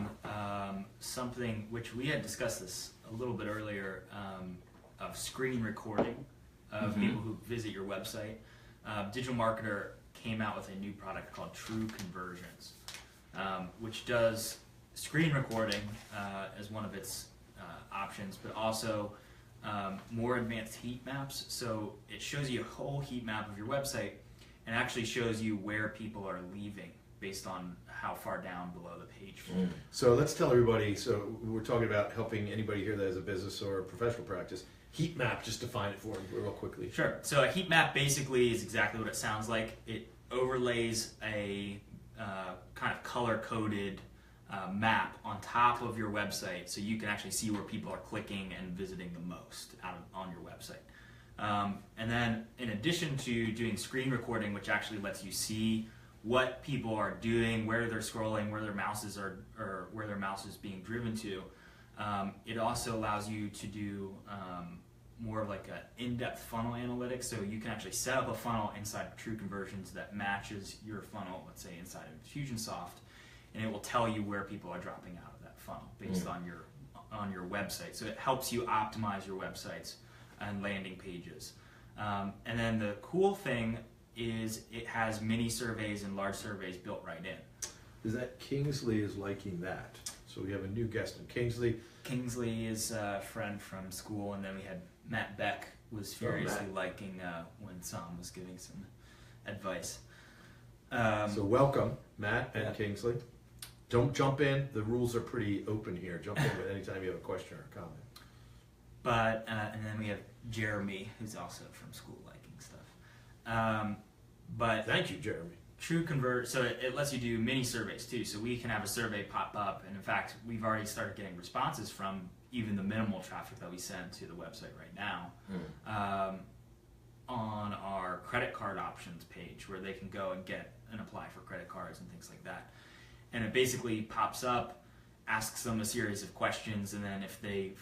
something which we had discussed this a little bit earlier, of screen recording of people who visit your website. Digital Marketer came out with a new product called True Conversions, which does screen recording as one of its options, but also more advanced heat maps. So it shows you a whole heat map of your website and actually shows you where people are leaving based on how far down below the page. So let's tell everybody, so we're talking about helping anybody here that has a business or a professional practice. Heat map, just define it for them real quickly. Sure. So a heat map basically is exactly what it sounds like. It overlays a kind of color-coded map on top of your website, so you can actually see where people are clicking and visiting the most on your website. And then in addition to doing screen recording, which actually lets you see what people are doing, where they're scrolling, where their mouses are, or where their mouse is being driven to. It also allows you to do more of like an in-depth funnel analytics, so you can actually set up a funnel inside of True Conversions that matches your funnel, let's say inside of Infusionsoft, and it will tell you where people are dropping out of that funnel based on your website. So it helps you optimize your websites and landing pages. And then the cool thing is it has mini surveys and large surveys built right in. Is that Kingsley is liking that? So we have a new guest in Kingsley. Kingsley is a friend from school, and then we had Matt Beck was furiously liking when Sam was giving some advice. So welcome, Matt and Kingsley. Don't jump in. The rules are pretty open here. Jump in with anytime you have a question or a comment. But and then we have Jeremy, who's also from school liking stuff. But thank you, Jeremy. True Convert, so it lets you do mini surveys too. So we can have a survey pop up, and in fact, we've already started getting responses from even the minimal traffic that we send to the website right now on our credit card options page, where they can go and get and apply for credit cards and things like that. And it basically pops up, asks them a series of questions, and then if they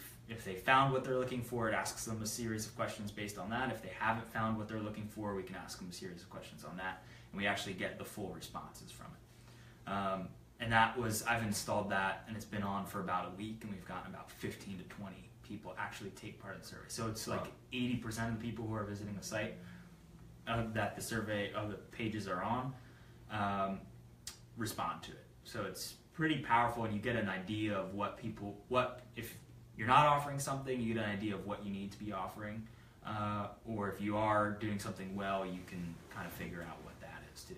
found what they're looking for, it asks them a series of questions based on that. If they haven't found what they're looking for, we can ask them a series of questions on that, and we actually get the full responses from it. And I've installed that, and it's been on for about a week, and we've gotten about 15 to 20 people actually take part in the survey. So it's like 80% of the people who are visiting the site that the survey of the pages are on respond to it. So it's pretty powerful, and you get an idea of if you're not offering something, you get an idea of what you need to be offering, or if you are doing something well, you can kind of figure out what that is too.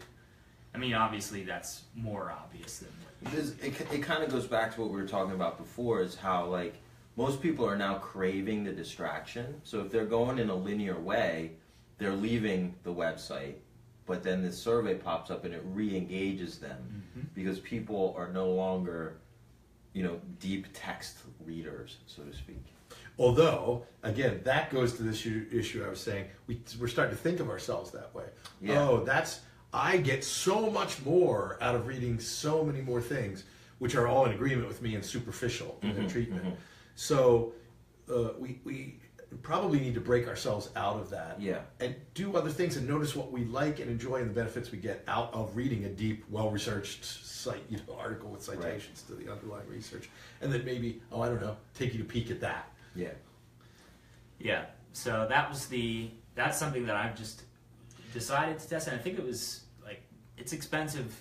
I mean, obviously that's more obvious than what you it kind of goes back to what we were talking about before, is how like most people are now craving the distraction. So if they're going in a linear way, they're leaving the website, but then this survey pops up and it re-engages them because people are no longer, deep text readers, so to speak. Although, again, that goes to this issue I was saying. We're starting to think of ourselves that way. Yeah. Oh, I get so much more out of reading so many more things, which are all in agreement with me and superficial in their treatment. So we probably need to break ourselves out of that and do other things and notice what we like and enjoy and the benefits we get out of reading a deep, well-researched site, article with citations to the underlying research, and then maybe, take you to peek at that. Yeah. So that's something that I've just decided to test, and I think it was it's expensive.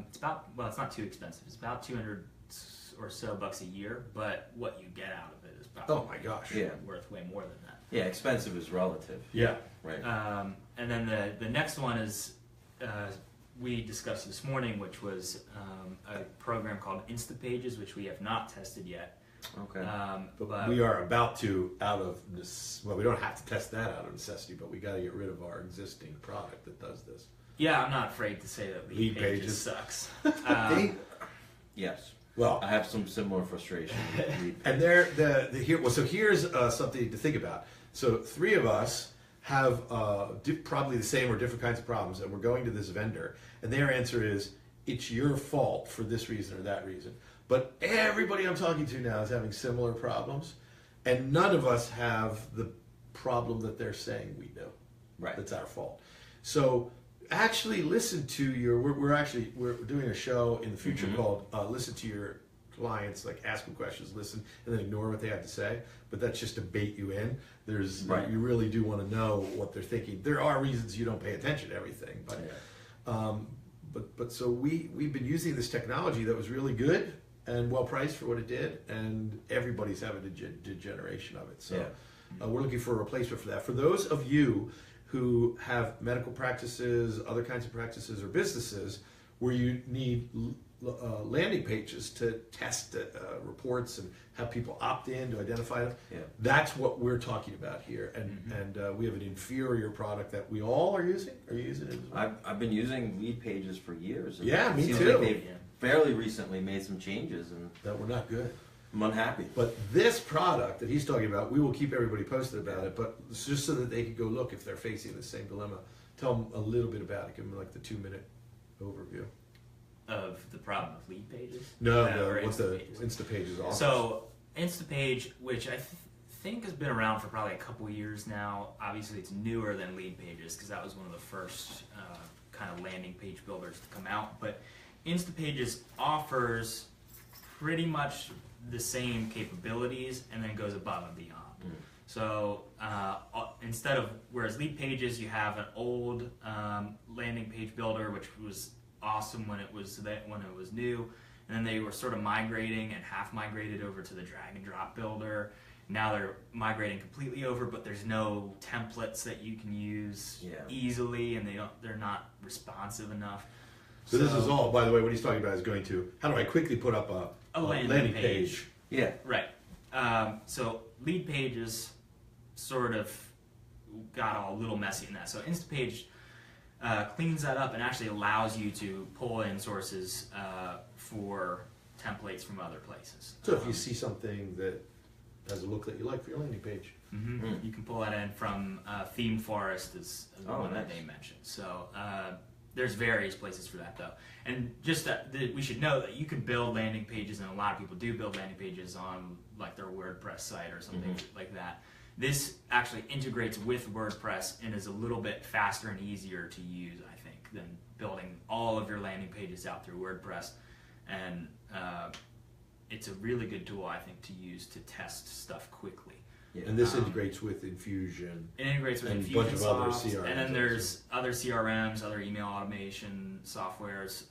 It's not too expensive. It's about $200 or so a year, but what you get out of it is probably worth way more than that. Yeah, expensive is relative. Yeah. Right. And then the next one is we discussed this morning, which was a program called Instapages, which we have not tested yet. Okay. But we are about to, we don't have to test that out of necessity, but we got to get rid of our existing product that does this. Yeah, I'm not afraid to say that Lead Pages sucks. Yes. Well, I have some similar frustration with Lead Pages. And so here's something to think about. So 3 of us have probably the same or different kinds of problems, and we're going to this vendor, and their answer is, it's your fault for this reason or that reason. But everybody I'm talking to now is having similar problems, and none of us have the problem that they're saying we do. Right. That's our fault. So actually listen to we're doing a show in the future called Listen to Your Clients, like ask them questions, listen, and then ignore what they have to say. But that's just to bait you in. You really do want to know what they're thinking. There are reasons you don't pay attention to everything, but so we've been using this technology that was really good and well priced for what it did, and everybody's having a degeneration of it. So we're looking for a replacement for that. For those of you who have medical practices, other kinds of practices, or businesses where you need landing pages to test reports and have people opt in to identify them, that's what we're talking about here. And we have an inferior product that we all are using. Are you using it as well? I've been using Lead Pages for years. And yeah, me it seems too. Like they've fairly recently made some changes, and that were not good. I'm unhappy. But this product that he's talking about, we will keep everybody posted about it, but it's just so that they can go look if they're facing the same dilemma. Tell them a little bit about it. Give them like the 2-minute overview. Of the problem of lead pages? No, Or what the Instapages. Instapages offers. So Instapage, which I think has been around for probably a couple years now. Obviously, it's newer than lead pages because that was one of the first kind of landing page builders to come out. But Instapages offers pretty much the same capabilities and then goes above and beyond. So instead of, whereas lead pages, you have an old landing page builder, which was awesome when it was new, and then they were sort of migrating and half migrated over to the drag and drop builder. Now they're migrating completely over, but there's no templates that you can use easily, and they're not responsive enough. So this is all, by the way, what he's talking about is going to, how do I quickly put up a landing page? Yeah. Right. So lead pages sort of got all a little messy in that. So Instapage cleans that up and actually allows you to pull in sources for templates from other places. So if you see something that has a look that you like for your landing page. You can pull that in from Theme Forest is the one that nice. they mentioned. So there's various places for that though. And just that we should know that you can build landing pages, and a lot of people do build landing pages on like their WordPress site or something like that. This actually integrates with WordPress and is a little bit faster and easier to use, I think, than building all of your landing pages out through WordPress. And it's a really good tool, I think, to use to test stuff quickly. Yeah. And this integrates with Infusion. It integrates with And a bunch of other Infusionsoft, CRMs and then there's other CRMs, other email automation softwares,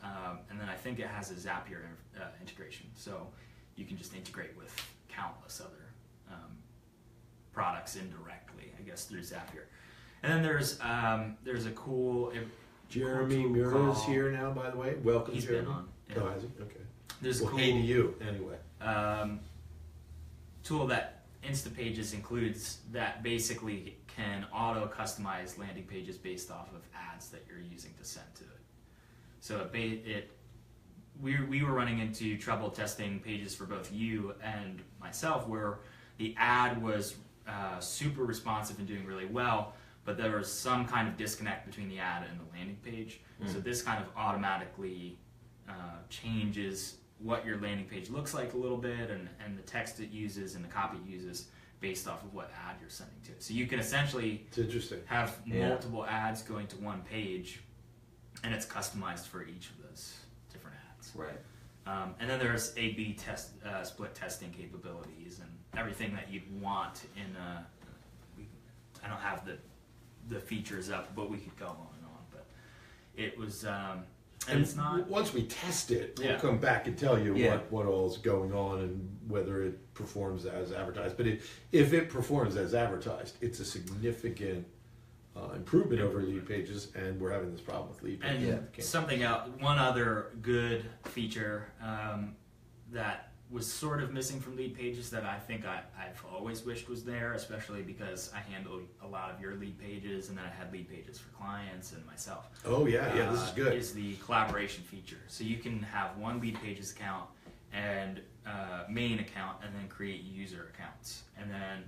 and then I think it has a Zapier integration, so you can just integrate with countless other products indirectly, I guess, through Zapier. And then there's a cool Jeremy tool Muir is called- here now, by the way. Welcome, He's Jeremy. been on. Yeah. Oh, has he? Okay. There's a Well, cool hey to you, anyway. tool that Instapages includes that basically can auto customize landing pages based off of ads that you're using to send to it. So we were running into trouble testing pages for both you and myself where the ad was super responsive and doing really well, but there was some kind of disconnect between the ad and the landing page. So this kind of automatically changes what your landing page looks like a little bit, and the text it uses and the copy it uses based off of what ad you're sending to it. So you can essentially It's interesting. have multiple ads going to one page, and it's customized for each of those different ads. Right. And then there's A/B test, split testing capabilities, and everything that you'd want in a. I don't have the features up, but we could go on and on. But it was, and it's not. Once we test it, we'll Yeah. come back and tell you Yeah. what all's going on and whether it performs as advertised. But if it performs as advertised, it's a significant improvement over lead pages, and we're having this problem with lead pages. And something else, one other good feature that was sort of missing from lead pages that I think I've always wished was there, especially because I handled a lot of your lead pages, and then I had lead pages for clients and myself. Oh yeah, this is good. Is the collaboration feature. So you can have one lead pages account and main account, and then create user accounts. And then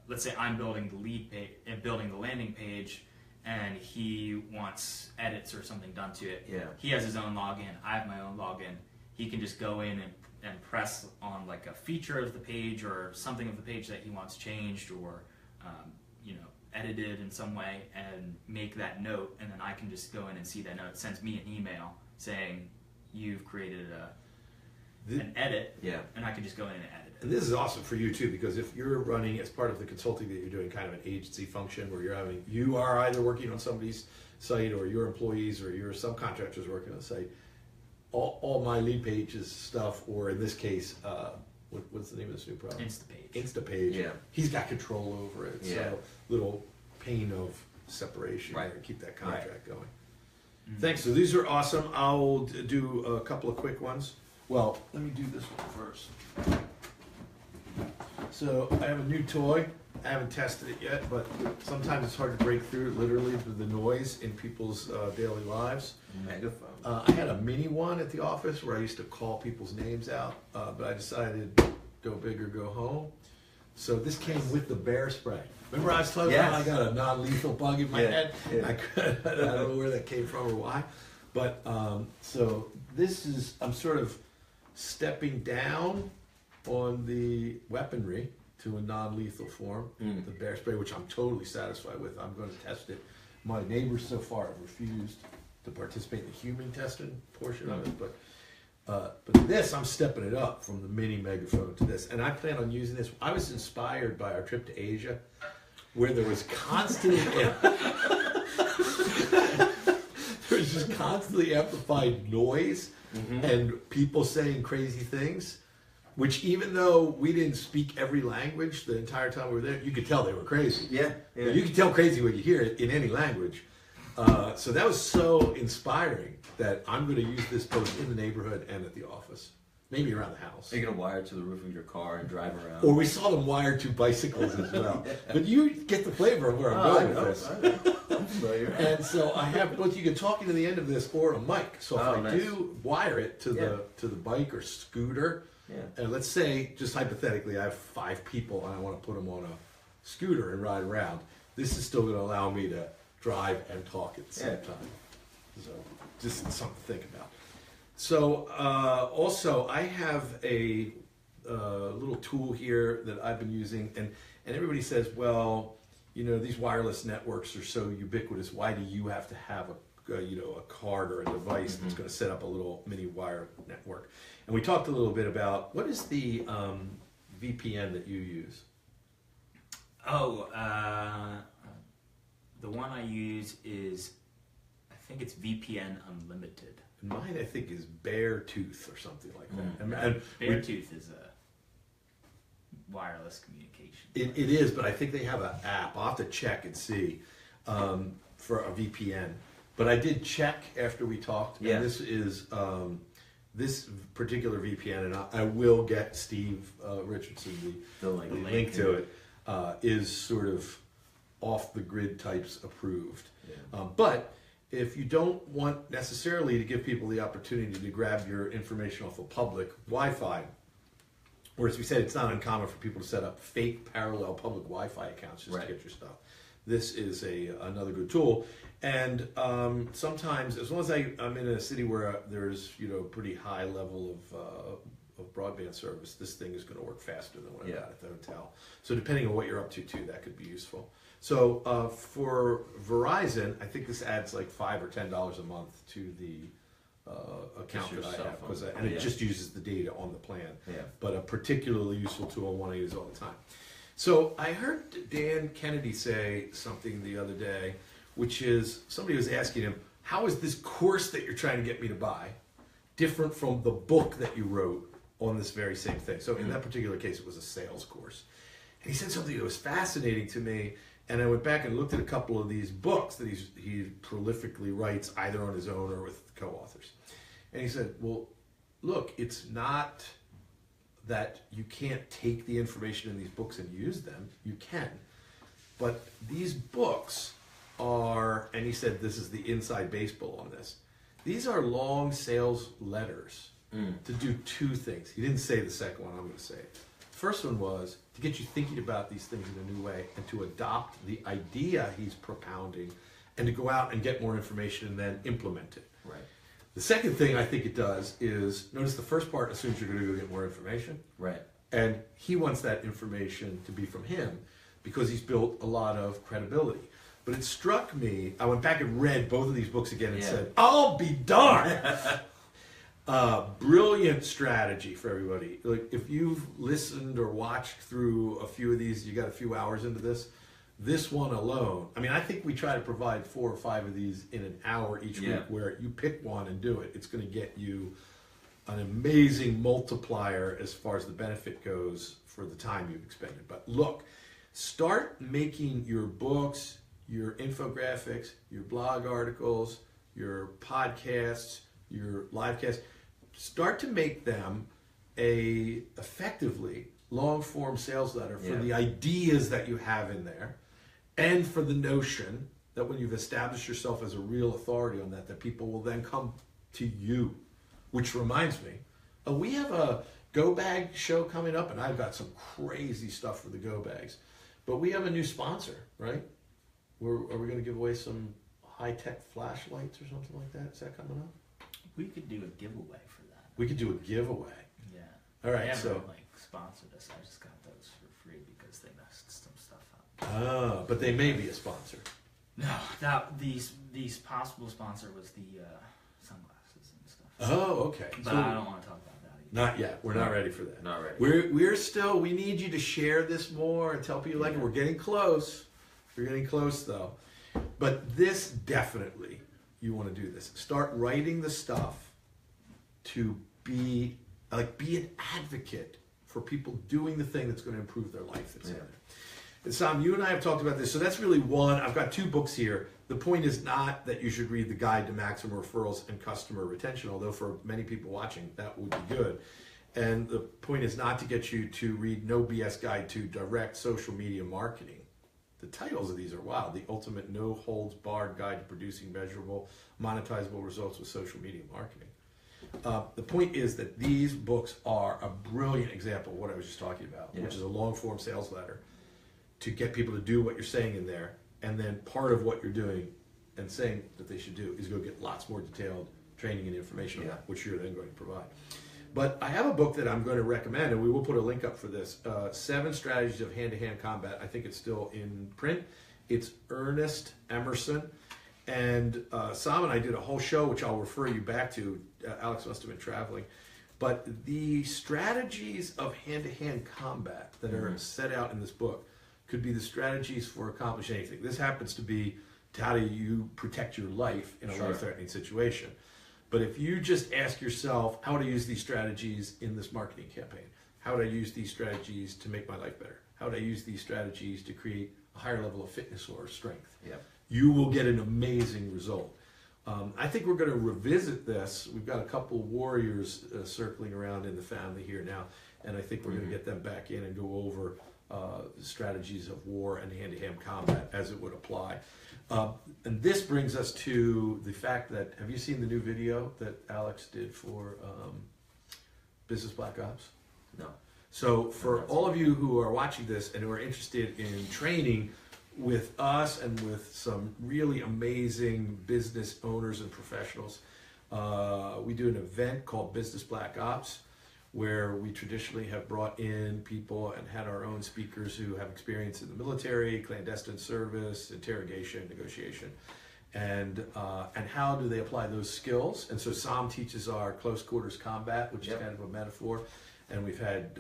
let's say I'm building the lead page, building the landing page, and he wants edits or something done to it. Yeah. He has his own login. I have my own login. He can just go in and press on like a feature of the page or something of the page that he wants changed or edited in some way, and make that note, and then I can just go in and see that note. It sends me an email saying you've created an edit, and I can just go in and edit it. And this is awesome for you too, because if you're running as part of the consulting that you're doing, kind of an agency function where you are either working on somebody's site, or your employees or your subcontractors working on the site, all my lead pages stuff, or in this case, what's the name of this new product? Instapage. Yeah. He's got control over it. Yeah. So little pane of separation Right. there, keep that contract going. Mm-hmm. Thanks. So these are awesome. I'll do a couple of quick ones. Well, let me do this one first. So I have a new toy. I haven't tested it yet, but sometimes it's hard to break through literally the noise in people's daily lives. Megaphone. I had a mini one at the office where I used to call people's names out, but I decided go big or go home. So this came with the bear spray. Remember I was talking about I got a non-lethal bug in my head? Yeah. I don't know where that came from or why. But so this is, I'm sort of stepping down on the weaponry to a non-lethal form, the bear spray, which I'm totally satisfied with. I'm going to test it. My neighbors so far have refused to participate in the human testing portion of it, but this, I'm stepping it up from the mini megaphone to this, and I plan on using this. I was inspired by our trip to Asia, where there was constantly there was just constantly amplified noise and people saying crazy things, which even though we didn't speak every language the entire time we were there, you could tell they were crazy. Yeah. You can tell crazy when you hear it in any language. So that was so inspiring that I'm going to use this both in the neighborhood and at the office, maybe around the house. You're gonna wire it to the roof of your car and drive around. Or we saw them wired to bicycles as well. But you get the flavor of where I'm going with this. I'm familiar. And so I have both. You can talk into the end of this or a mic. So if I nice. do wire it to the bike or scooter, and let's say just hypothetically I have 5 people and I want to put them on a scooter and ride around, this is still going to allow me to drive and talk at the same time. So just something to think about. So also I have a little tool here that I've been using, and everybody says, well, you know, these wireless networks are so ubiquitous. Why do you have to have a card or a device that's going to set up a little mini wire network? And we talked a little bit about what is the VPN that you use? Oh, the one I use is, I think it's VPN Unlimited. Mine, I think, is Beartooth or something like that. And Beartooth is a wireless communication. It is, but I think they have an app. I'll have to check and see for a VPN. But I did check after we talked, and this is this particular VPN, and I will get Steve Richardson the link to it. Is sort of off the grid types approved, but if you don't want necessarily to give people the opportunity to grab your information off of public Wi-Fi, or as we said, it's not uncommon for people to set up fake parallel public Wi-Fi accounts just to get your stuff. This is another good tool, and sometimes, as long as I'm in a city where there's pretty high level of broadband service, this thing is going to work faster than what I got at the hotel. So depending on what you're up to too, that could be useful. So for Verizon, I think this adds like $5 or $10 a month to the account that I have, and it just uses the data on the plan. But a particularly useful tool one I use all the time. So I heard Dan Kennedy say something the other day, which is somebody was asking him, how is this course that you're trying to get me to buy different from the book that you wrote on this very same thing? So in that particular case, it was a sales course. And he said something that was fascinating to me, and I went back and looked at a couple of these books that he prolifically writes either on his own or with co-authors. And he said, well, look, it's not that you can't take the information in these books and use them. You can. But these books are, and he said this is the inside baseball on this, these are long sales letters to do 2 things. He didn't say the second one, I'm going to say it. The first one was to get you thinking about these things in a new way and to adopt the idea he's propounding and to go out and get more information and then implement it. Right. The second thing I think it does is, notice the first part assumes you're going to go get more information. Right. And he wants that information to be from him because he's built a lot of credibility. But it struck me, I went back and read both of these books again and said, I'll be darned! Brilliant strategy for everybody. Like, if you've listened or watched through a few of these, you got a few hours into this one alone, I mean, I think we try to provide 4 or 5 of these in an hour each week, where you pick one and do it. It's going to get you an amazing multiplier as far as the benefit goes for the time you've expended. But look, start making your books, your infographics, your blog articles, your podcasts, your live casts, start to make them a effectively long form sales letter for the ideas that you have in there, and for the notion that when you've established yourself as a real authority on that people will then come to you. Which reminds me, we have a Go Bag show coming up, and I've got some crazy stuff for the Go Bags. But we have a new sponsor, right? Are we going to give away some high-tech flashlights or something like that. Is that coming up? We could do a giveaway for that. We could do a giveaway. Yeah. All right, They haven't, so sponsored us. I just got those for free because they messed some stuff up. but they may be a sponsor. No, these possible sponsor was the sunglasses and stuff. Oh, okay. But So I don't want to talk about that either. not yet. We're not ready for that. Not ready. We're still. We need you to share this more and tell people you like it. We're getting close. We're getting close though. But this definitely, you want to do this. Start writing the stuff to be an advocate for people doing the thing that's going to improve their life. That's in there. And Sam, you and I have talked about this, so that's really one. I've got 2 books here. The point is not that you should read The Guide to Maximum Referrals and Customer Retention, although for many people watching, that would be good. And the point is not to get you to read No BS Guide to Direct Social Media Marketing. The titles of these are wild. The Ultimate No Holds Barred Guide to Producing Measurable, Monetizable Results with Social Media Marketing. The point is that these books are a brilliant example of what I was just talking about, which is a long-form sales letter to get people to do what you're saying in there. And then part of what you're doing and saying that they should do is go get lots more detailed training and information on that, which you're then going to provide. But I have a book that I'm going to recommend, and we will put a link up for this, 7 Strategies of Hand-to-Hand Combat. I think it's still in print. It's Ernest Emerson. And Sam and I did a whole show, which I'll refer you back to. Alex must have been traveling. But the strategies of hand-to-hand combat that are set out in this book could be the strategies for accomplishing anything. This happens to be how do you protect your life in a life-threatening situation. But if you just ask yourself, how would I use these strategies in this marketing campaign? How would I use these strategies to make my life better? How would I use these strategies to create a higher level of fitness or strength? You will get an amazing result. I think we're going to revisit this. We've got a couple warriors circling around in the family here now, and I think we're going to get them back in and go over strategies of war and hand-to-hand combat as it would apply. And this brings us to the fact that, have you seen the new video that Alex did for Business Black Ops? No. So for all of you who are watching this and who are interested in training with us and with some really amazing business owners and professionals, we do an event called Business Black Ops, where we traditionally have brought in people and had our own speakers who have experience in the military, clandestine service, interrogation, negotiation, and how do they apply those skills. And so Sam teaches our close quarters combat, which is kind of a metaphor, and we've had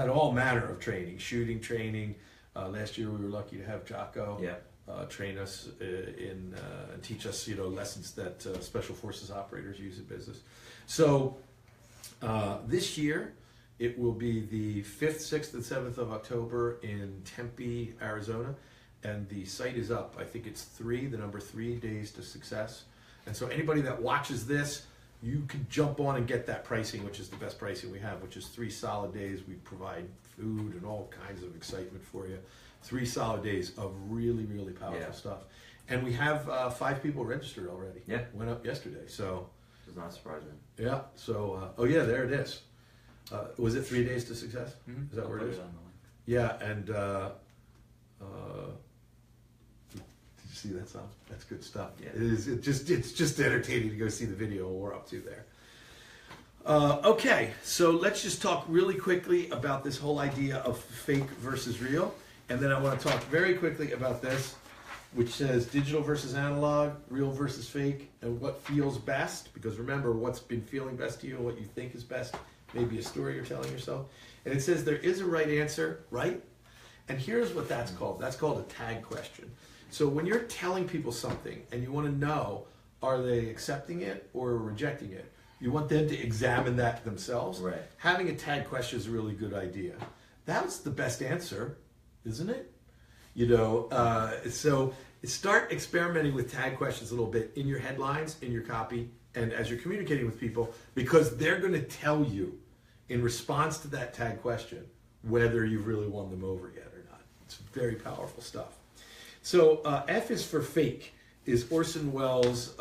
all manner of training, shooting training. Last year we were lucky to have Jocko train us and teach us lessons that special forces operators use in business. So this year it will be the 5th, 6th, and 7th of October in Tempe, Arizona, and the site is up. I think it's 3 days to success. And so anybody that watches this, you could jump on and get that pricing, which is the best pricing we have, which is 3 solid days. We provide food and all kinds of excitement for you. 3 solid days of really, really powerful stuff. And we have 5 people registered already. Yeah. Went up yesterday, so. Does not surprise me. Yeah, so, there it is. Was it 3 days to success? Mm-hmm. Is that where it is? On the link. Yeah, and did you see that song? That's good stuff. Yeah. It's just entertaining to go see the video we're up to there. Okay, so let's just talk really quickly about this whole idea of fake versus real, and then I want to talk very quickly about this, which says digital versus analog, real versus fake, and what feels best, because remember, what's been feeling best to you and what you think is best may be a story you're telling yourself. And it says there is a right answer, right? And here's what that's called. That's called a tag question. So when you're telling people something and you want to know, are they accepting it or rejecting it? You want them to examine that themselves. Right. Having a tag question is a really good idea. That's the best answer, isn't it? So start experimenting with tag questions a little bit in your headlines, in your copy, and as you're communicating with people, because they're going to tell you in response to that tag question whether you've really won them over yet or not. It's very powerful stuff. So F is for fake, is Orson Welles'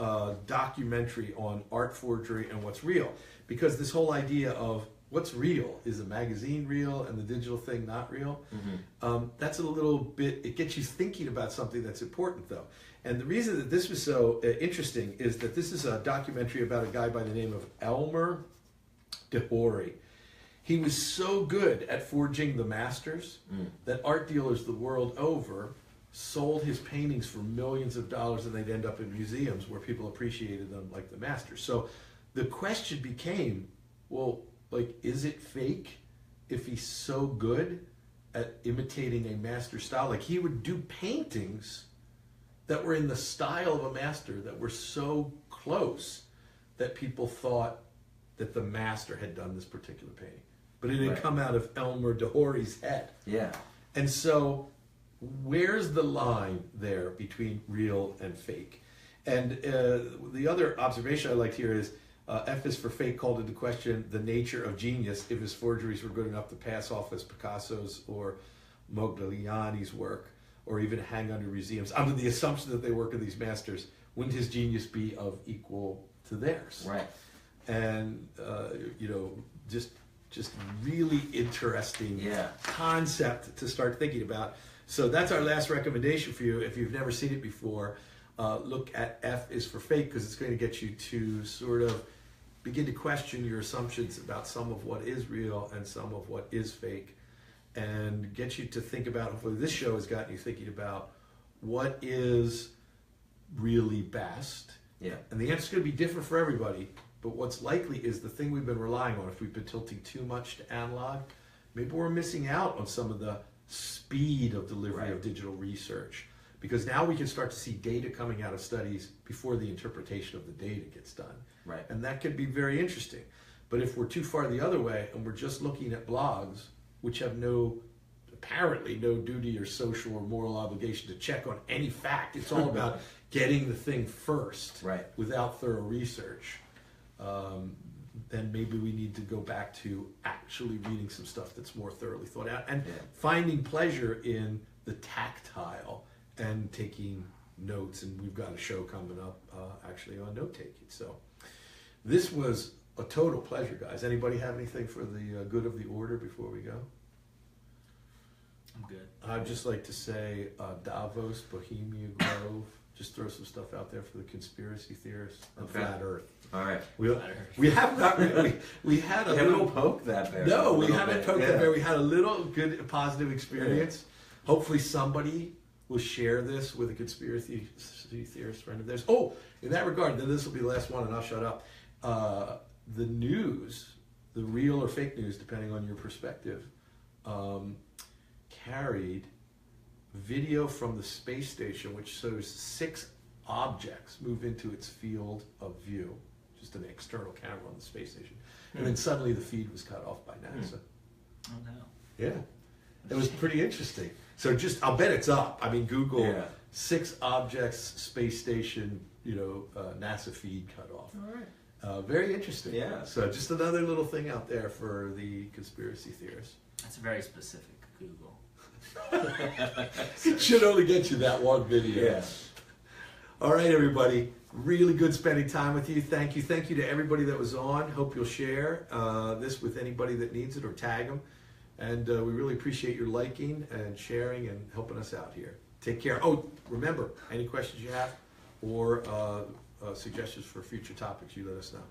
documentary on art forgery and what's real. Because this whole idea of what's real, is a magazine real and the digital thing not real? That's a little bit, it gets you thinking about something that's important though. And the reason that this was so interesting is that this is a documentary about a guy by the name of Elmer DeHory. He was so good at forging the masters that art dealers the world over sold his paintings for millions of dollars, and they'd end up in museums where people appreciated them like the masters. So the question became, well, like, is it fake if he's so good at imitating a master style? Like, he would do paintings that were in the style of a master that were so close that people thought that the master had done this particular painting. But it had come out of Elmer DeHory's head. Yeah. And so where's the line there between real and fake? And the other observation I liked here is F is for Fake called into question the nature of genius if his forgeries were good enough to pass off as Picasso's or Modigliani's work, or even hang under museums. Under the assumption that they work of these masters, wouldn't his genius be of equal to theirs? Right. And, just really interesting concept to start thinking about. So that's our last recommendation for you. If you've never seen it before, look at F is for Fake, because it's going to get you to sort of begin to question your assumptions about some of what is real and some of what is fake, and get you to think about, hopefully this show has gotten you thinking about what is really best. Yeah. And the answer is going to be different for everybody, but what's likely is the thing we've been relying on, if we've been tilting too much to analog, maybe we're missing out on some of the speed of delivery of digital research, because now we can start to see data coming out of studies before the interpretation of the data gets done. Right. And that could be very interesting. But if we're too far the other way and we're just looking at blogs, which have apparently no duty or social or moral obligation to check on any fact, it's all about getting the thing first without thorough research, then maybe we need to go back to actually reading some stuff that's more thoroughly thought out and finding pleasure in the tactile and taking notes. And we've got a show coming up actually on note taking. So this was a total pleasure, guys. Anybody have anything for the good of the order before we go? I'm good. I'd just like to say Davos, Bohemia Grove. Just throw some stuff out there for the conspiracy theorists and Flat Earth. All right. We have not really, we had a little poke that bear. No, we haven't poked that bear. We had a little good positive experience. Hopefully somebody will share this with a conspiracy theorist friend of theirs. Oh, in that regard, then this will be the last one and I'll shut up. The news, the real or fake news, depending on your perspective, carried video from the space station which shows 6 objects move into its field of view, just an external camera on the space station, and then suddenly the feed was cut off by NASA. Oh no. Yeah, it was pretty interesting. So I'll bet it's up. I mean, Google 6 objects, space station, NASA feed cut off. All right. Very interesting. Yeah. So just another little thing out there for the conspiracy theorists. That's very specific, Google. Should only get you that one video. Yeah. All right, everybody. Really good spending time with you. Thank you. Thank you to everybody that was on. Hope you'll share this with anybody that needs it or tag them. And we really appreciate your liking and sharing and helping us out here. Take care. Oh, remember, any questions you have or suggestions for future topics, you let us know.